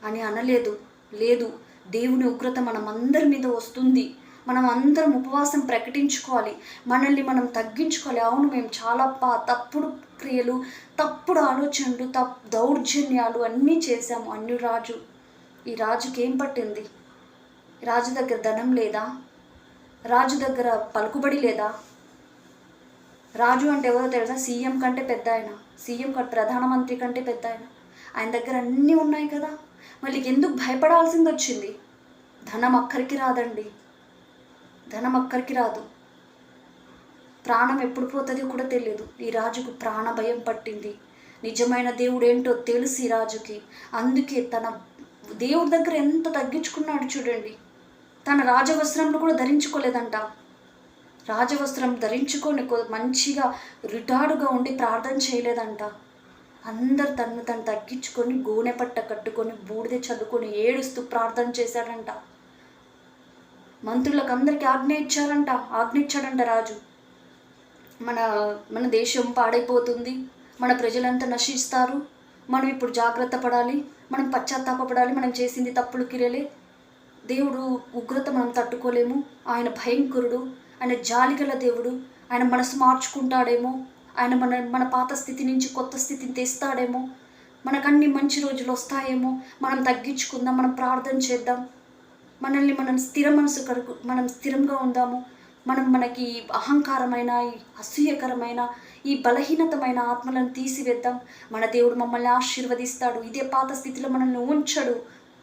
అని అనలేదు. లేదు, దేవుని ఉగ్రత మనమందరి మీద వస్తుంది, మనం అందరం ఉపవాసం ప్రకటించుకోవాలి, మనల్ని మనం తగ్గించుకోవాలి. అవును, మేము చాలా తప్పుడు క్రియలు, తప్పుడు ఆలోచనలు, దౌర్జన్యాలు అన్నీ చేశాము. రాజు, ఈ రాజుకి ఏం పట్టింది? రాజు దగ్గర ధనం లేదా? రాజు దగ్గర పలుకుబడి లేదా? రాజు అంటే ఎవరో తెలుసా? సీఎం కంటే పెద్ద ఆయన, ప్రధానమంత్రి కంటే పెద్ద ఆయన. ఆయన దగ్గర అన్నీ ఉన్నాయి కదా, మళ్ళీ ఎందుకు భయపడాల్సింది వచ్చింది? ధనం అక్కడికి రాదండి, ధనం అక్కడికి రాదు. ప్రాణం ఎప్పుడు పోతుందో కూడా తెలియదు. ఈ రాజుకు ప్రాణ భయం పట్టింది. నిజమైన దేవుడు ఏంటో తెలుసు ఈ రాజుకి. అందుకే తన దేవుడి దగ్గర ఎంత తగ్గించుకున్నాడు చూడండి. తన రాజవస్త్రంలో కూడా ధరించుకోలేదంట. రాజవస్త్రం ధరించుకొని మంచిగా రిటార్డుగా ఉండి ప్రార్థన చేయలేదంట. అందరు తను తగ్గించుకొని గోనెపట్ట కట్టుకొని బూడిద చదువుకొని ఏడుస్తూ ప్రార్థన చేశాడంట. మంత్రులకు అందరికీ ఆజ్ఞించాడంట రాజు. మన దేశం పాడైపోతుంది, మన ప్రజలంతా నశిస్తారు, మనం ఇప్పుడు జాగ్రత్త పడాలి, మనం పశ్చాత్తాపడాలి, మనం చేసింది తప్పులు కిరలే, దేవుడు ఉగ్రత మనం తట్టుకోలేము, ఆయన భయంకరుడు, ఆయన జాలిగల దేవుడు, ఆయన మనసు మార్చుకుంటాడేమో, ఆయన మన పాత స్థితి నుంచి కొత్త స్థితిని తెస్తాడేమో, మనకన్నీ మంచి రోజులు వస్తాయేమో, మనం తగ్గించుకుందాం, మనం ప్రార్థన చేద్దాం, మనం స్థిర మనసు మనం స్థిరంగా ఉందాము, మనకి అహంకారమైన, ఈ అసూయకరమైన, ఈ బలహీనతమైన ఆత్మలను తీసివేద్దాం. మన దేవుడు మమ్మల్ని ఆశీర్వదిస్తాడు, ఇదే పాత స్థితిలో మనల్ని ఉంచడు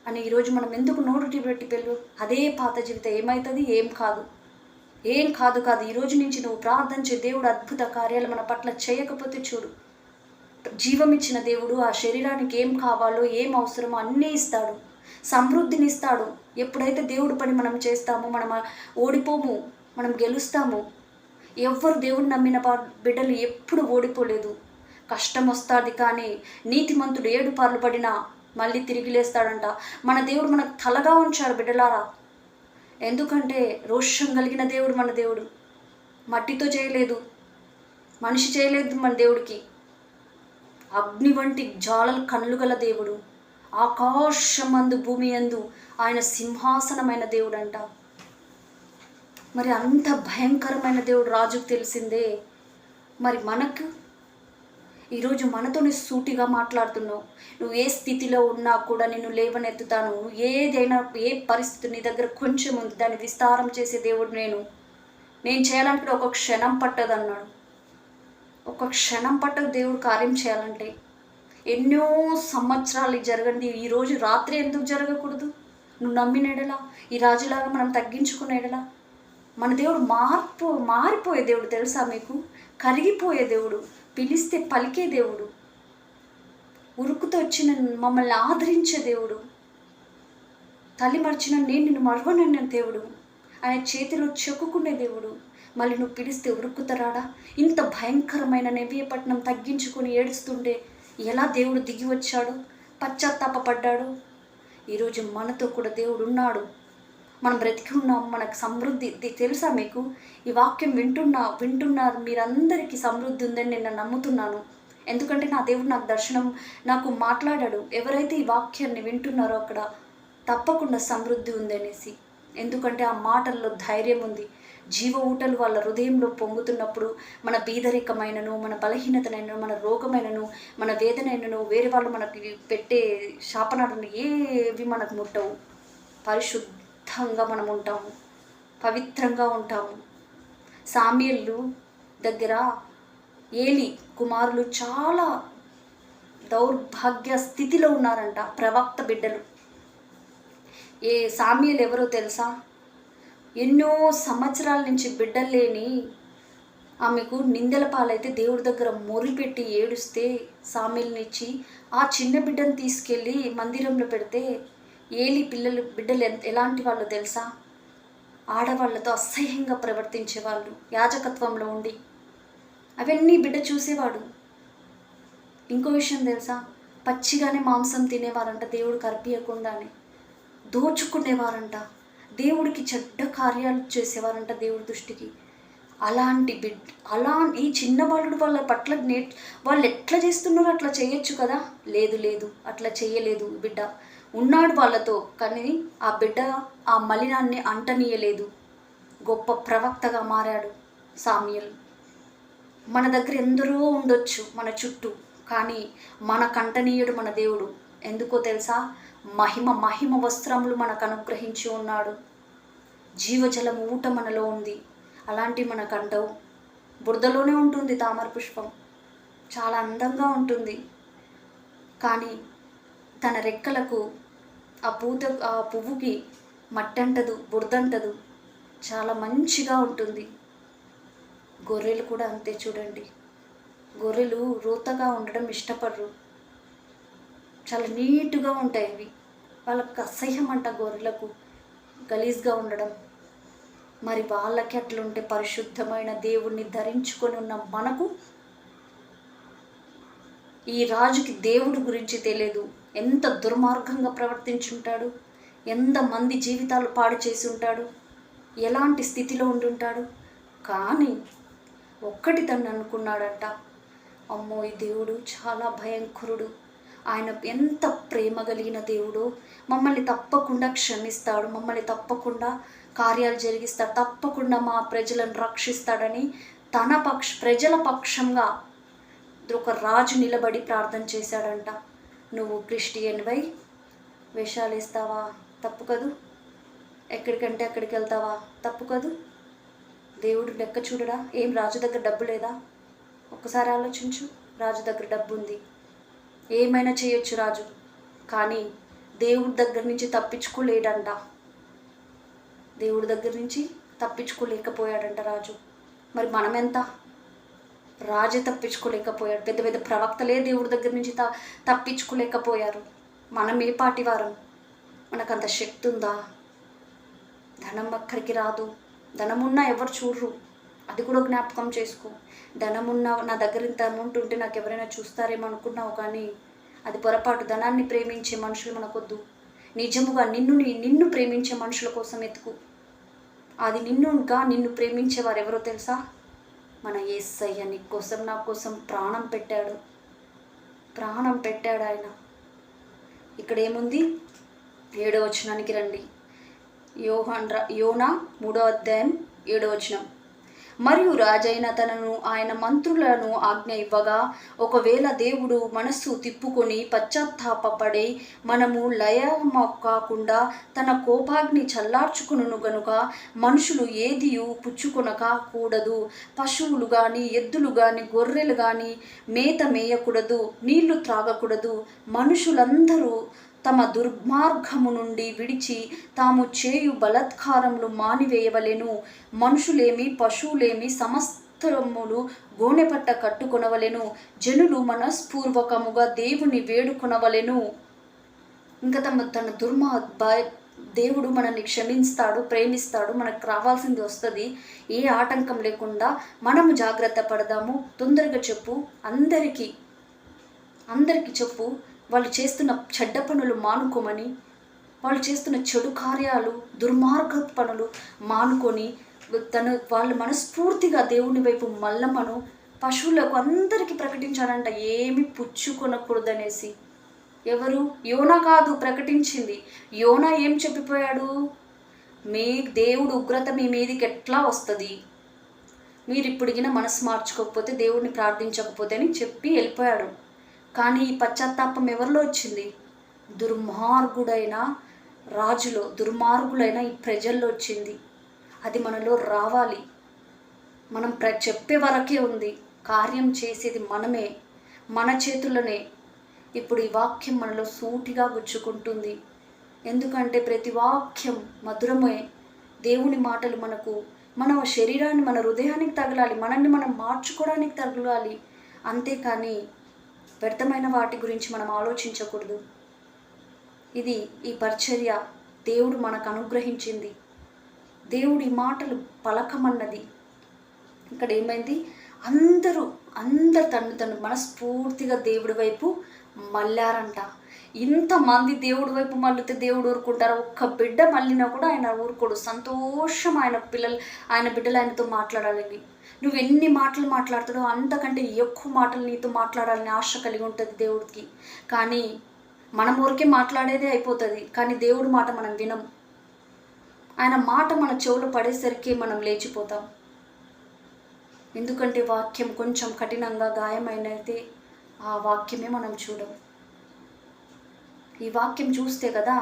అని ఈరోజు మనం ఎందుకు నోటి పెట్టి పెళ్ళు? అదే పాత జీవితం ఏమవుతుంది? ఏం కాదు. ఈరోజు నుంచి నువ్వు ప్రార్థించే దేవుడు అద్భుత కార్యాలు మన పట్ల చేయకపోతే చూడు, జీవం ఇచ్చిన దేవుడు ఆ శరీరానికి ఏం కావాలో, ఏం అవసరమో అన్నీ ఇస్తాడు, సమృద్ధిని ఇస్తాడు. ఎప్పుడైతే దేవుడి పని మనం చేస్తామో మనం ఓడిపోము, మనం గెలుస్తాము. ఎవ్వరు దేవుడు నమ్మిన బిడ్డలు ఎప్పుడు ఓడిపోలేదు. కష్టం వస్తుంది కానీ నీతిమంతుడు 7 పార్లు పడినా మళ్ళీ తిరిగి లేస్తాడంట. మన దేవుడు మనకు తలగా ఉంచాడు బిడ్డలారా. ఎందుకంటే రోషం కలిగిన దేవుడు మన దేవుడు. మట్టితో చేయలేదు, మనిషి చేయలేదు మన దేవుడికి. అగ్ని వంటి జ్వాలలు కళ్ళు గల దేవుడు, ఆకాశమందు భూమి యందు ఆయన సింహాసనమైన దేవుడు అంట. మరి అంత భయంకరమైన దేవుడు రాజుకు తెలిసిందే. మరి మనకు ఈరోజు మనతోని సూటిగా మాట్లాడుతున్నావు. నువ్వు ఏ స్థితిలో ఉన్నా కూడా నేను లేవనెత్తుతాను. ఏదైనా, ఏ పరిస్థితి నీ దగ్గర కొంచెం ఉంది, దాన్ని విస్తారం చేసే దేవుడు నేను చేయాలంటే ఒక క్షణం పట్టదు అన్నాడు. ఒక క్షణం పట్టదు దేవుడు కార్యం చేయాలంటే. ఎన్నో సంవత్సరాలు జరగండి, ఈరోజు రాత్రి ఎందుకు జరగకూడదు? నువ్వు నమ్మిన ఎడలా, ఈ రాజులాగా మనం తగ్గించుకునే ఎడలా. మన దేవుడు మారిపోయే దేవుడు తెలుసా మీకు? కరిగిపోయే దేవుడు, పిలిస్తే పలికే దేవుడు, ఉరుకుతో వచ్చిన మమ్మల్ని ఆదరించే దేవుడు, తల్లి మర్చిన నేను నిన్ను మరవనన్న దేవుడు, ఆయన చేతిలో చెక్కుకునే దేవుడు. మళ్ళీ నువ్వు పిలిస్తే ఉరుకుతరాడా? ఇంత భయంకరమైన నెబియపట్నం తగ్గించుకొని ఏడుస్తుంటే ఎలా దేవుడు దిగి వచ్చాడు, పశ్చాత్తాపడ్డాడు. ఈరోజు మనతో కూడా దేవుడు ఉన్నాడు. మనం బ్రతికి ఉన్నాం, మనకు సమృద్ధి తెలుసా మీకు? ఈ వాక్యం వింటున్నారు మీరందరికీ సమృద్ధి ఉందని నేను నమ్ముతున్నాను. ఎందుకంటే నా దేవుడు నాకు మాట్లాడాడు. ఎవరైతే ఈ వాక్యాన్ని వింటున్నారో అక్కడ తప్పకుండా సమృద్ధి ఉందనేసి. ఎందుకంటే ఆ మాటల్లో ధైర్యం ఉంది. జీవ ఊటలు వాళ్ళ హృదయంలో పొంగుతున్నప్పుడు మన బీదరికమైనను, మన బలహీనతనైనను, మన రోగమైనను, మన వేదనైనను, వేరే వాళ్ళు మనకి పెట్టే శాపనాలను ఏవి మనకు ముట్టవు. పరిశుద్ధంగా మనం ఉంటాము, పవిత్రంగా ఉంటాము. సామ్యూయేలు దగ్గర ఏలి కుమారులు చాలా దౌర్భాగ్య స్థితిలో ఉన్నారంట, ప్రవక్త బిడ్డలు. సామ్యూయేలు ఎవరో తెలుసా? ఎన్నో సంవత్సరాల నుంచి బిడ్డలు లేని ఆమెకు నిందల పాలైతే దేవుడి దగ్గర మొరిపెట్టి ఏడుస్తే సామ్యూయేలునిచ్చి ఆ చిన్న బిడ్డను తీసుకెళ్ళి మందిరంలో పెడితే ఏలి బిడ్డలు ఎలాంటి వాళ్ళు తెలుసా? ఆడవాళ్లతో అసహ్యంగా ప్రవర్తించేవాళ్ళు, యాజకత్వంలో ఉండి. అవన్నీ బిడ్డ చూసేవాడు. ఇంకో విషయం తెలుసా? పచ్చిగానే మాంసం తినేవారంట, దేవుడు కర్పియకుండానే దోచుకునేవారంట, దేవుడికి చెడ్డ కార్యాలు చేసేవారంట దేవుడి దృష్టికి. ఈ చిన్న బాలుడు వాళ్ళ పట్ల వాళ్ళు ఎట్లా చేస్తున్నారో అట్లా చేయొచ్చు కదా? లేదు, అట్లా చేయలేదు. బిడ్డ ఉన్నాడు వాళ్ళతో, కానీ ఆ బిడ్డ ఆ మలినాన్ని అంటనీయలేదు. గొప్ప ప్రవక్తగా మారాడు సామ్యూయేలు. మన దగ్గర ఎందరో ఉండొచ్చు మన చుట్టూ, కానీ మన కంటనీయుడు మన దేవుడు. ఎందుకో తెలుసా? మహిమ వస్త్రములు మనకు అనుగ్రహించి ఉన్నాడు. జీవజలం ఊట మనలో ఉంది. అలాంటి మన కంటవు బురదలోనే ఉంటుంది తామర పుష్పం, చాలా అందంగా ఉంటుంది. కానీ తన రెక్కలకు ఆ పువ్వుకి మట్టంటదు, బురదంటదు, చాలా మంచిగా ఉంటుంది. గొర్రెలు కూడా అంతే చూడండి. గొర్రెలు రోతగా ఉండడం ఇష్టపడరు, చాలా నీట్గా ఉంటాయి అవి. వాళ్ళకి అసహ్యం అంట గొర్రెలకు గలీజ్గా ఉండడం. మరి వాళ్ళకి అట్లుంటే పరిశుద్ధమైన దేవుణ్ణి ధరించుకొని ఉన్న మనకు, ఈ రాజుకి దేవుడి గురించి తెలియదు. ఎంత దుర్మార్గంగా ప్రవర్తించుంటాడు, ఎంతమంది జీవితాలు పాడు చేసి ఉంటాడు, ఎలాంటి స్థితిలో ఉండుంటాడు. కానీ ఒక్కటి తను అనుకున్నాడంట, అమ్మో ఈ దేవుడు చాలా భయంకరుడు, ఆయన ఎంత ప్రేమ కలిగిన దేవుడు, మమ్మల్ని తప్పకుండా క్షమిస్తాడు, మమ్మల్ని తప్పకుండా కార్యాలు జరిగిస్తాడు, తప్పకుండా మా ప్రజలను రక్షిస్తాడని తన ప్రజల పక్షంగా ఒక రాజు నిలబడి ప్రార్థన చేశాడంట. నువ్వు క్రిస్టియన్వై వేషాలు వేస్తావా? తప్పు కదూ. ఎక్కడికంటే అక్కడికి వెళ్తావా? తప్పు కదూ. దేవుడు లెక్క చూడడా? ఏం రాజు దగ్గర డబ్బు లేదా? ఒక్కసారి ఆలోచించు. రాజు దగ్గర డబ్బు ఉంది, ఏమైనా చేయొచ్చు రాజు. కానీ దేవుడి దగ్గర నుంచి తప్పించుకోలేడంట. దేవుడి దగ్గర నుంచి తప్పించుకోలేకపోయాడంట రాజు. మరి మనమెంత? రాజే తప్పించుకోలేకపోయాడు. పెద్ద పెద్ద ప్రవక్తలే దేవుడి దగ్గర నుంచి తప్పించుకోలేకపోయారు. మనం ఏ పాటి వారం? మనకంత శక్తి ఉందా? ధనం అక్కడికి రాదు. ధనమున్నా ఎవరు చూడరు, అది కూడా జ్ఞాపకం చేసుకో. ధనమున్నా నా దగ్గర ఇంత అమౌంట్ ఉంటే నాకు ఎవరైనా చూస్తారేమో అనుకున్నావు, కానీ అది పొరపాటు. ధనాన్ని ప్రేమించే మనుషులు మనకొద్దు. నిజముగా నిన్ను ప్రేమించే మనుషుల కోసం ఎతుకు. అది నిన్ను ప్రేమించేవారు ఎవరో తెలుసా? మన యేసయ్య నీ కోసం నా కోసం ప్రాణం పెట్టాడు. ఆయన. ఇక్కడ ఏముంది? 7వ వచనానికి రండి. యోనా 3వ అధ్యాయం 7వ వచనం. మరియు రాజైన తనను ఆయన మంత్రులను ఆజ్ఞ ఇవ్వగా, ఒకవేళ దేవుడు మనస్సు తిప్పుకొని పశ్చాత్తాపపడి మనము లయమొక్కకుండా తన కోపాగ్ని చల్లార్చుకును గనుక మనుషులు ఏదియు పుచ్చుకొనక కూడదు. పశువులు గాని ఎద్దులు గాని గొర్రెలు గాని మేత మేయకూడదు, నీళ్లు త్రాగకూడదు. మనుషులందరూ తమ దుర్మార్గము నుండి విడిచి తాము చేయు బలాత్కారములు మానివేయవలెను. మనుషులేమి పశువులేమి సమస్తములు గోనెపట్ట కట్టుకొనవలెను. జనులు మనస్పూర్వకముగా దేవుని వేడుకొనవలెను. ఇంకా తన దేవుడు మనల్ని క్షమిస్తాడు, ప్రేమిస్తాడు, మనకు రావాల్సింది వస్తుంది. ఏ ఆటంకం లేకుండా మనము జాగ్రత్త పడదాము. తొందరగా చెప్పు, అందరికీ చెప్పు. వాళ్ళు చేస్తున్న చెడ్డ పనులు మానుకోమని, వాళ్ళు చేస్తున్న చెడు కార్యాలు, దుర్మార్గ పనులు మానుకొని వాళ్ళు మనస్ఫూర్తిగా దేవుని వైపు మల్లమను. పశువులకు అందరికీ ప్రకటించాలంట, ఏమి పుచ్చుకొనకూడదనేసి. ఎవరు? యోనా కాదు ప్రకటించింది. యోనా ఏం చెప్పిపోయాడు? మీ దేవుడు ఉగ్రత మీ మీదికి ఎట్లా వస్తుంది, మీరు ఇప్పుడిగిన మనసు మార్చుకోకపోతే, దేవుడిని ప్రార్థించకపోతే అని చెప్పి వెళ్ళిపోయాడు. కానీ ఈ పశ్చాత్తాపం ఎవరిలో వచ్చింది? దుర్మార్గుడైన రాజులో, దుర్మార్గులైన ఈ ప్రజల్లో వచ్చింది. అది మనలో రావాలి. మనం చెప్పే వరకే ఉంది, కార్యం చేసేది మనమే, మన చేతుల్లోనే. ఇప్పుడు ఈ వాక్యం మనలో సూటిగా గుచ్చుకుంటుంది. ఎందుకంటే ప్రతి వాక్యం మధురమే. దేవుని మాటలు మన శరీరాన్ని, మన హృదయానికి తగలాలి, మనల్ని మనం మార్చుకోవడానికి తగలాలి. అంతేకాని వ్యర్థమైన వాటి గురించి మనం ఆలోచించకూడదు. ఈ పరిచర్య దేవుడు మనకు అనుగ్రహించింది. దేవుడి మాటలు పలకమన్నది. ఇక్కడ ఏమైంది? అందరూ తను మనస్ఫూర్తిగా దేవుడి వైపు మళ్ళారంట. ఇంతమంది దేవుడి వైపు మళ్ళితే దేవుడు ఊరుకుంటారా? ఒక్క బిడ్డ మళ్ళినా కూడా ఆయన ఊరుకోడు. సంతోషం ఆయన బిడ్డలు ఆయనతో మాట్లాడాలని. నువ్వు ఎన్ని మాటలు మాట్లాడుతాడో అంతకంటే ఎక్కువ మాటలు నీతో మాట్లాడాలని ఆశ కలిగి ఉంటుంది దేవుడికి. కానీ మనం ఊరికే మాట్లాడేదే అయిపోతుంది, కానీ దేవుడి మాట మనం వినం. ఆయన మాట మన చెవులు పడేసరికి మనం లేచిపోతాం. ఎందుకంటే వాక్యం కొంచెం కఠినంగా గాయమైనైతే ఆ వాక్యమే మనం చూడం. ఈ వాక్యం చూస్తే కదా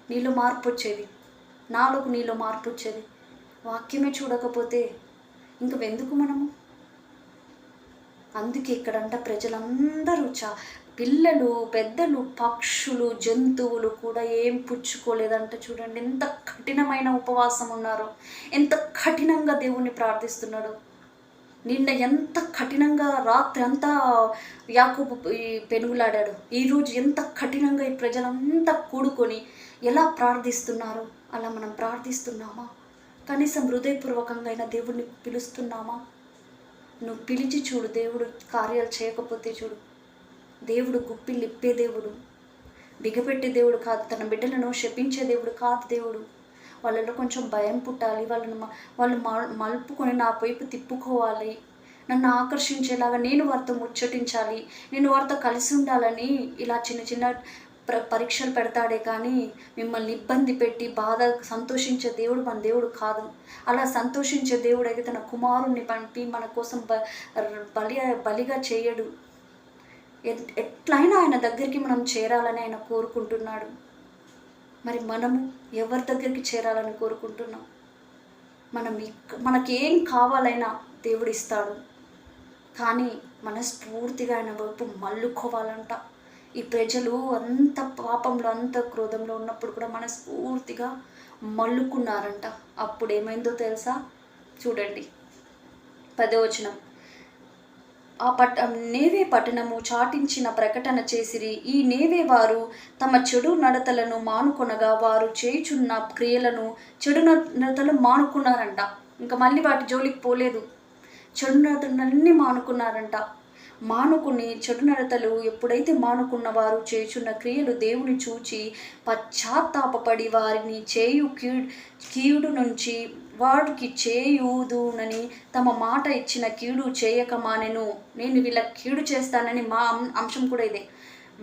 నీలో మార్పు వచ్చేది, నాలోకి నీలో మార్పు వచ్చేది. వాక్యమే చూడకపోతే ఇంకెందుకు మనము? అందుకే ఇక్కడంట ప్రజలందరూ పిల్లలు, పెద్దలు, పక్షులు, జంతువులు కూడా ఏం పుచ్చుకోలేదంట. చూడండి ఎంత కఠినమైన ఉపవాసం ఉన్నారో, ఎంత కఠినంగా దేవుణ్ణి ప్రార్థిస్తున్నాడు. నిన్న ఎంత కఠినంగా రాత్రి అంతా యాకోబు పెనుగులాడాడు. ఈరోజు ఎంత కఠినంగా ఈ ప్రజలంతా కూడుకొని ఎలా ప్రార్థిస్తున్నారు. అలా మనం ప్రార్థిస్తున్నామా? కనీసం హృదయపూర్వకంగా అయినా దేవుడిని పిలుస్తున్నామా? నువ్వు పిలిచి చూడు, దేవుడు కార్యాలు చేయకపోతే చూడు. దేవుడు గుప్పిలిప్పే దేవుడు, బిగపెట్టే దేవుడు కాదు. తన బిడ్డలను శపించే దేవుడు కాదు దేవుడు. వాళ్ళలో కొంచెం భయం పుట్టాలి, వాళ్ళు మలుపుకొని నా వైపు తిప్పుకోవాలి, నన్ను ఆకర్షించేలాగా నేను వారితో ముచ్చటించాలి, నేను వారితో కలిసి ఉండాలని ఇలా చిన్న చిన్న పరీక్షలు పెడతాడే. కానీ మిమ్మల్ని ఇబ్బంది పెట్టి సంతోషించే దేవుడు మన దేవుడు కాదు. అలా సంతోషించే దేవుడు అయితే తన కుమారుణ్ణి పంపి మన కోసం బలిగా చేయడు. ఎట్లయినా ఆయన దగ్గరికి మనం చేరాలని ఆయన కోరుకుంటున్నాడు. మరి మనము ఎవరి దగ్గరికి చేరాలని కోరుకుంటున్నాం? మనకేం కావాలైనా దేవుడు ఇస్తాడు. కానీ మనస్ఫూర్తిగా ఆయన వైపు మళ్ళుకోవాలంట. ఈ ప్రజలు అంత పాపంలో అంత క్రోధంలో ఉన్నప్పుడు కూడా మనస్ఫూర్తిగా మళ్ళుకున్నారంట. అప్పుడు ఏమైందో తెలుసా? చూడండి 10వ వచనం. నేవే పట్టణము చాటించిన ప్రకటన చేసిరి. ఈ నేవే వారు తమ చెడు నడతలను మానుకొనగా వారు చేయుచున్న క్రియలను చెడు నడతలు మానుకున్నారంట. ఇంకా మళ్ళీ వాటి జోలికి పోలేదు. చెడు నడతలన్నీ మానుకున్నారంట. మానుకుని చెడు నడతలు ఎప్పుడైతే మానుకున్న వారు చేయుచున్న క్రియలు దేవుని చూచి పశ్చాత్తాపపడి వారిని చేయు కీడు నుంచి వాడికి చేయుదునని తమ మాట ఇచ్చిన కీడు చేయక మానెను. నేను వీళ్ళకి కీడు చేస్తానని, మా అంశం కూడా ఇదే,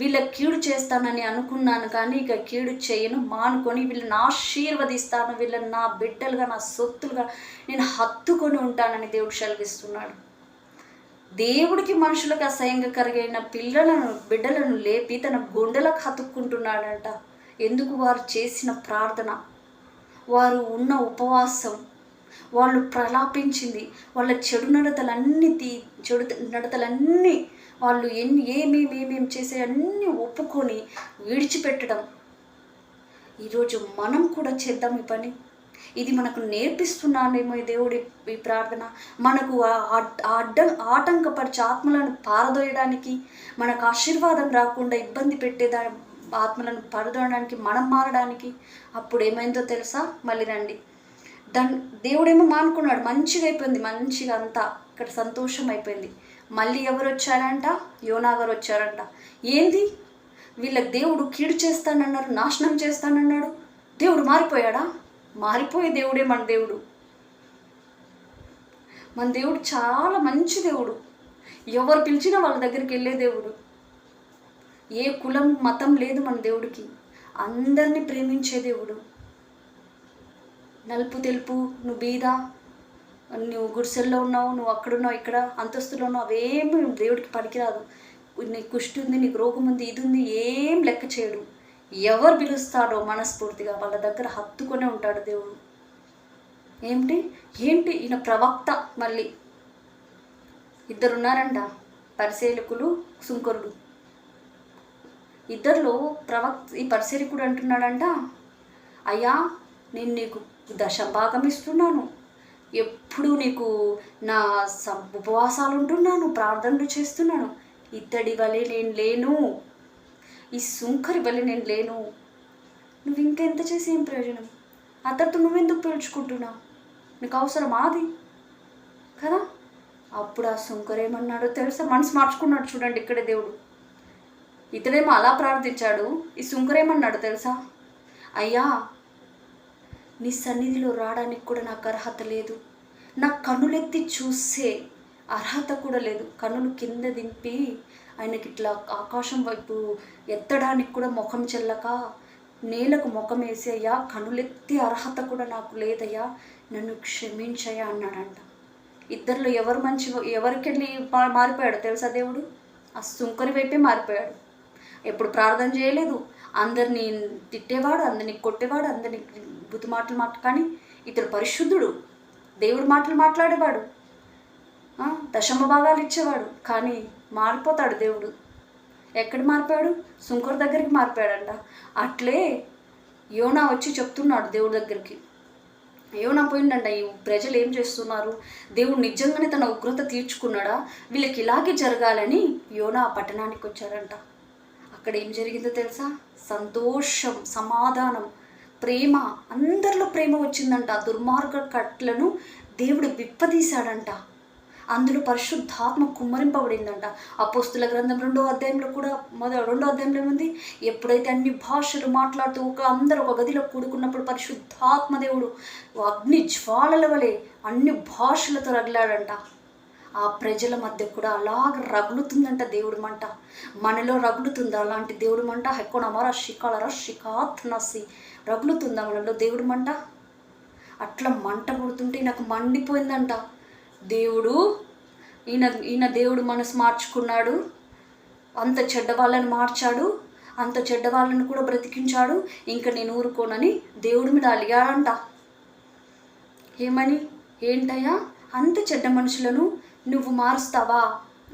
వీళ్ళకి కీడు చేస్తానని అనుకున్నాను కానీ ఇక కీడు చేయను, మానుకొని వీళ్ళని ఆశీర్వదిస్తాను, వీళ్ళని నా బిడ్డలుగా నా సొత్తులుగా నేను హత్తుకొని ఉంటానని దేవుడు సెలవిస్తున్నాడు. దేవుడికి మనుషులకు అసహ్యంగా కలిగిన బిడ్డలను లేపి తన గుండెలకు హత్తుకుంటున్నాడంట. ఎందుకు? వారు చేసిన ప్రార్థన, వారు ఉన్న ఉపవాసం, వాళ్ళు ప్రలాపించింది, వాళ్ళ చెడు నడతలన్నీ వాళ్ళు ఏమేమి చేసే అన్నీ ఒప్పుకొని విడిచిపెట్టడం. ఈరోజు మనం కూడా చేద్దాం ఈ పని. ఇది మనకు నేర్పిస్తున్నాడేమో ఈ దేవుడి ఈ ప్రార్థన. మనకు ఆటంకపరిచే ఆత్మలను పారదోయడానికి, మనకు ఆశీర్వాదం రాకుండా ఇబ్బంది పెట్టేదా ఆత్మలను పారదోయడానికి, మనం మారడానికి. అప్పుడు ఏమైందో తెలుసా? మళ్ళీ రండి. దేవుడేమో మానుకున్నాడు, మంచిగా అయిపోయింది, మంచిగా అంతా ఇక్కడ సంతోషం అయిపోయింది. మళ్ళీ ఎవరు వచ్చారంట? యోనా గారు వచ్చారంట. ఏంది? వీళ్ళకి దేవుడు కీడు చేస్తానన్నారు, నాశనం చేస్తానన్నాడు. దేవుడు మారిపోయాడా? మారిపోయే దేవుడే మన దేవుడు. మన దేవుడు చాలా మంచి దేవుడు. ఎవరు పిలిచినా వాళ్ళ దగ్గరికి వెళ్ళే దేవుడు. ఏ కులం మతం లేదు మన దేవుడికి. అందరినీ ప్రేమించే దేవుడు. నలుపు తెలుపు, నువ్వు బీద, నువ్వు గుడిసెల్లో ఉన్నావు, నువ్వు అక్కడున్నావు, ఇక్కడ అంతస్తులో ఉన్నావు, అవేమి దేవుడికి పనికిరాదు. నీకు కుష్టి ఉంది, నీకు రోగం ఉంది, ఇది ఉంది, ఏం లెక్క చేయడు. ఎవరు పిలుస్తాడో మనస్ఫూర్తిగా వాళ్ళ దగ్గర హత్తుకొనే ఉంటాడు దేవుడు. ఏంటి ఈయన ప్రవక్త. మళ్ళీ ఇద్దరున్నారంట, పరిసేలకులు, సుంకరుడు. ఇద్దరిలో ఈ పరిసేలకుడు అంటున్నాడంట, అయ్యా నేను నీకు దశభాగం ఇస్తున్నాను, ఎప్పుడు నీకు నా ఉపవాసాలు ఉంటున్నాను, ప్రార్థనలు చేస్తున్నాను, ఇత్తడి వలె నేను లేను, ఈ సుంకరి వలె నేను లేను, నువ్వు ఇంకెంత చేసి ఏం ప్రయోజనం, అతడితో నువ్వెందుకు పిలుచుకుంటున్నావు, నీకు అవసరం అది కదా. అప్పుడు ఆ సుంకరేమన్నాడో తెలుసా? మనసు మార్చుకున్నాడు. చూడండి ఇక్కడే దేవుడు. ఇతడేమో అలా ప్రార్థించాడు, ఈ సుంకరేమన్నాడు తెలుసా? అయ్యా నీ సన్నిధిలో రావడానికి కూడా నాకు అర్హత లేదు, నా కన్నులెత్తి చూసే అర్హత కూడా లేదు. కన్నులు కింద దింపి ఆయనకి ఇట్లా ఆకాశం వైపు ఎత్తడానికి కూడా ముఖం చెల్లక నేలకు ముఖం వేసి, అయ్యా కన్నులెత్తి అర్హత కూడా నాకు లేదయ్యా, నన్ను క్షమించయ్యా అన్నాడంట. ఇద్దరిలో ఎవరికి వెళ్ళి మారిపోయాడు తెలుసా దేవుడు? ఆ సుంకరి వైపే మారిపోయాడు. ఎప్పుడు ప్రార్థన చేయలేదు, అందరినీ తిట్టేవాడు, అందరినీ కొట్టేవాడు, అందరినీ బుద్ధి మాటలు కానీ ఇతడు పరిశుద్ధుడు, దేవుడు మాటలు మాట్లాడేవాడు, దశమ భాగాలు ఇచ్చేవాడు. కానీ మారిపోతాడు దేవుడు. ఎక్కడ మారిపోయాడు? సుంకరు దగ్గరికి మారిపోయాడంట. అట్లే యోనా వచ్చి చెప్తున్నాడు దేవుడి దగ్గరికి. యోనా పోయిందంట, ఈ ప్రజలు ఏం చేస్తున్నారు, దేవుడు నిజంగానే తన ఉగ్రత తీర్చుకున్నాడా, వీళ్ళకి ఇలాగే జరగాలని యోనా ఆ పట్టణానికి వచ్చాడంట. అక్కడ ఏం జరిగిందో తెలుసా? సంతోషం, సమాధానం, ప్రేమ, అందరిలో ప్రేమ వచ్చిందంట. దుర్మార్గ కట్లను దేవుడు విప్పదీశాడంట. అందులో పరిశుద్ధాత్మ కుమ్మరింపబడిందంట. అపోస్తుల గ్రంథం 2వ అధ్యాయంలో కూడా 2వ అధ్యాయంలో ఉంది, ఎప్పుడైతే అన్ని భాషలు మాట్లాడుతూ అందరూ ఒక గదిలో కూడుకున్నప్పుడు పరిశుద్ధాత్మ దేవుడు అగ్ని జ్వాలల వలె అన్ని భాషలతో రగిలాడంట. ఆ ప్రజల మధ్య కూడా అలాగ రగులుతుందంట దేవుడి మంట. మనలో రగులుతుందా అలాంటి దేవుడి మంట? హెక్కోనమర శికాలర శిఖాత్నసి రగులుతుందా మనలో దేవుడి మంట? అట్లా మంట పుడుతుంటే నాకు మండిపోయిందంట. దేవుడు ఈయన దేవుడు మనసు మార్చుకున్నాడు, అంత చెడ్డ వాళ్ళని మార్చాడు, అంత చెడ్డ వాళ్ళని కూడా బ్రతికించాడు, ఇంకా నేను ఊరుకోనని దేవుడి మీద అలిగాడంట. ఏమని? ఏంటయ్యా అంత చెడ్డ మనుషులను నువ్వు మారుస్తావా?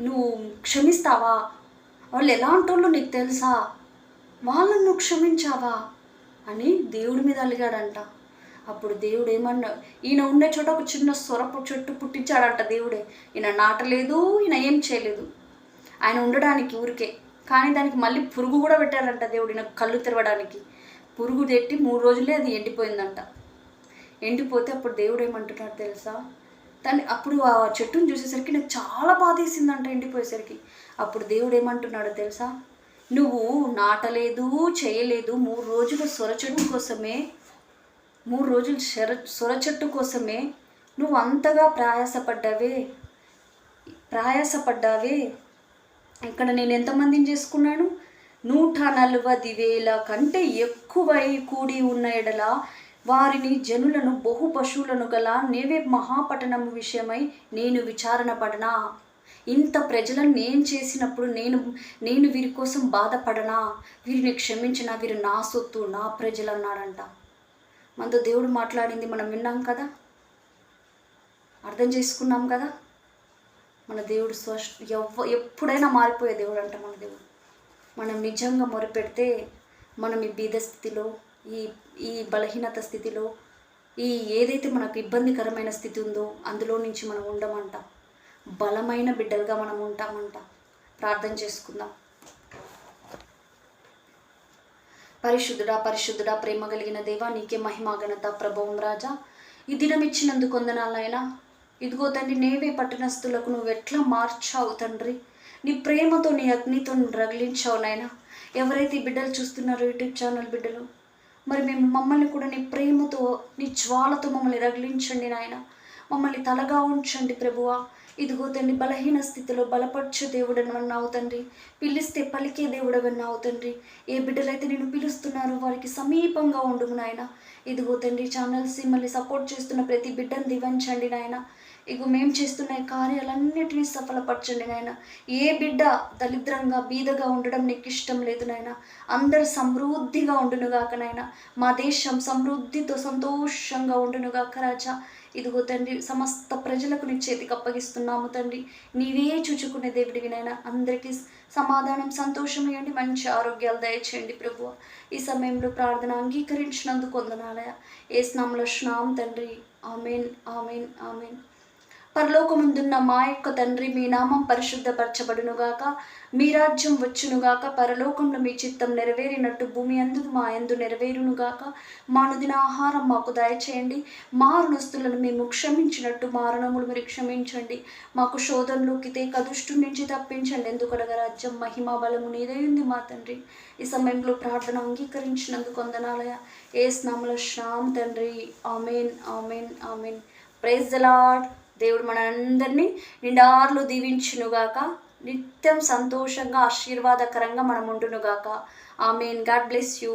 నువ్వు క్షమిస్తావా? వాళ్ళు ఎలాంటి వాళ్ళు నీకు తెలుసా? వాళ్ళను నువ్వు క్షమించావా అని దేవుడి మీద అలిగాడంట. అప్పుడు దేవుడు ఏమన్నా, ఈయన ఉండే చోట ఒక చిన్న సొరపు చెట్టు పుట్టించాడంట దేవుడే. ఈయన నాటలేదు, ఈయన ఏం చేయలేదు, ఆయన ఉండడానికి ఊరికే. కానీ దానికి మళ్ళీ పురుగు కూడా పెట్టారంట దేవుడు, ఈయన కళ్ళు తెరవడానికి. పురుగు తెట్టి 3 రోజులే అది ఎండిపోయిందంట. ఎండిపోతే అప్పుడు దేవుడు ఏమంటున్నాడు తెలుసా? అప్పుడు ఆ చెట్టును చూసేసరికి నాకు చాలా బాధేసిందంట ఎండిపోయేసరికి. అప్పుడు దేవుడు ఏమంటున్నాడో తెలుసా? నువ్వు నాటలేదు, చేయలేదు, 3 రోజులు సొరచెట్టు కోసమే, 3 రోజులు సొరచెట్టు కోసమే నువ్వు అంతగా ప్రయాసపడ్డావే. ఇక్కడ నేను ఎంతమందిని చేసుకున్నాను? 140,000 కంటే ఎక్కువై కూడి ఉన్న ఎడల వారిని జనులను బహు పశువులను గల నేవే మహాపట్టణము విషయమై నేను విచారణ పడనా? ఇంత ప్రజలను నేను చేసినప్పుడు నేను వీరి కోసం బాధపడనా? వీరిని క్షమించిన, వీరు నా సొత్తు, నా ప్రజలు అన్నాడంట. మనతో దేవుడు మాట్లాడింది మనం విన్నాం కదా, అర్థం చేసుకున్నాం కదా. మన దేవుడు ఎప్పుడైనా మారిపోయే దేవుడు అంట మన దేవుడు. మనం నిజంగా మొరపెడితే మనం ఈ బీద స్థితిలో, ఈ బలహీనత స్థితిలో, ఈ ఏదైతే మనకు ఇబ్బందికరమైన స్థితి ఉందో అందులో నుంచి మనం ఉండమంట. బలమైన బిడ్డలుగా మనం ఉంటామంట. ప్రార్థన చేసుకుందాం. పరిశుద్ధుడా పరిశుద్ధుడా ప్రేమ కలిగిన దేవా, నీకే మహిమ ఘనత ప్రభావం రాజా. ఈ దినం ఇచ్చినందుకు వందనాలైనా. ఇదిగో తండ్రి, నేవే పట్టణస్థులకు నువ్వు ఎట్లా మార్చావు తండ్రి, నీ ప్రేమతో నీ అగ్నితో రగిలించావు నాయనా. ఎవరైతే ఈ బిడ్డలు చూస్తున్నారో, యూట్యూబ్ ఛానల్ బిడ్డలు, మరి మమ్మల్ని కూడా నీ ప్రేమతో, నీ జ్వాలతో మమ్మల్ని రగిలించండి నాయన. మమ్మల్ని తలగా ఉంచండి ప్రభువా. ఇదిగో తండ్రి, బలహీన స్థితిలో బలపరచు దేవుడని అన్నావు తండ్రి. పిలిస్తే పలికే దేవుడవన్నావు తండ్రి. ఏ బిడ్డలైతే నేను పిలుస్తున్నారో వారికి సమీపంగా ఉండుము నాయన. ఇదిగో తండ్రి, ఛానల్స్ మళ్ళీ సపోర్ట్ చేస్తున్న ప్రతి బిడ్డను దీవించండి నాయన. ఇగో మేము చేస్తున్న కార్యాలన్నిటినీ సఫలపరచండి నాయన. ఏ బిడ్డ దరిద్రంగా బీదగా ఉండడం నీకు ఇష్టం లేదు నాయన. అందరు సమృద్ధిగా ఉండునుగాక నాయన. మా దేశం సమృద్ధితో సంతోషంగా ఉండునుగాక రాజా. ఇదిగో తండ్రి, సమస్త ప్రజలకు నీ చేతికి అప్పగిస్తున్నాము తండ్రి. నీవే చూచుకునే దేవుడివి నాయన. అందరికీ సమాధానం, సంతోషం ఇవ్వండి, మంచి ఆరోగ్యాలు దయచేయండి ప్రభువా. ఈ సమయంలో ప్రార్థన అంగీకరించినందుకు వందనాలయ. యేసు నామములో స్నామం తండ్రి. ఆమేన్, ఆమేన్, ఆమేన్. పరలోకముందున్న మా యొక్క తండ్రి, మీ నామం పరిశుద్ధపరచబడునుగాక, మీ రాజ్యం వచ్చునుగాక, పరలోకంలో మీ చిత్తం నెరవేరినట్టు భూమి యందు మా యందు నెరవేరునుగాక. మా అనుదిన ఆహారం మాకు దయచేయండి. మా రుణస్తులను మేము క్షమించినట్టు మా రుణములు మీరు క్షమించండి. మాకు శోధనలోకి తేక దుష్టు నుంచి తప్పించండి. ఎందుకనగా రాజ్యం, మహిమ, బలము నీదైంది మా తండ్రి. ఈ సమయంలో ప్రార్థన అంగీకరించినందుకు వందనాలయ. యేసు నామములో శ్రామ్ తండ్రి. Amen, amen, amen. Praise the lord. దేవుడు మనందరినీ నిండార్లు దీవించునుగాక. నిత్యం సంతోషంగా ఆశీర్వాదకరంగా మనం ఉండునుగాక. ఆమేన్. God bless you.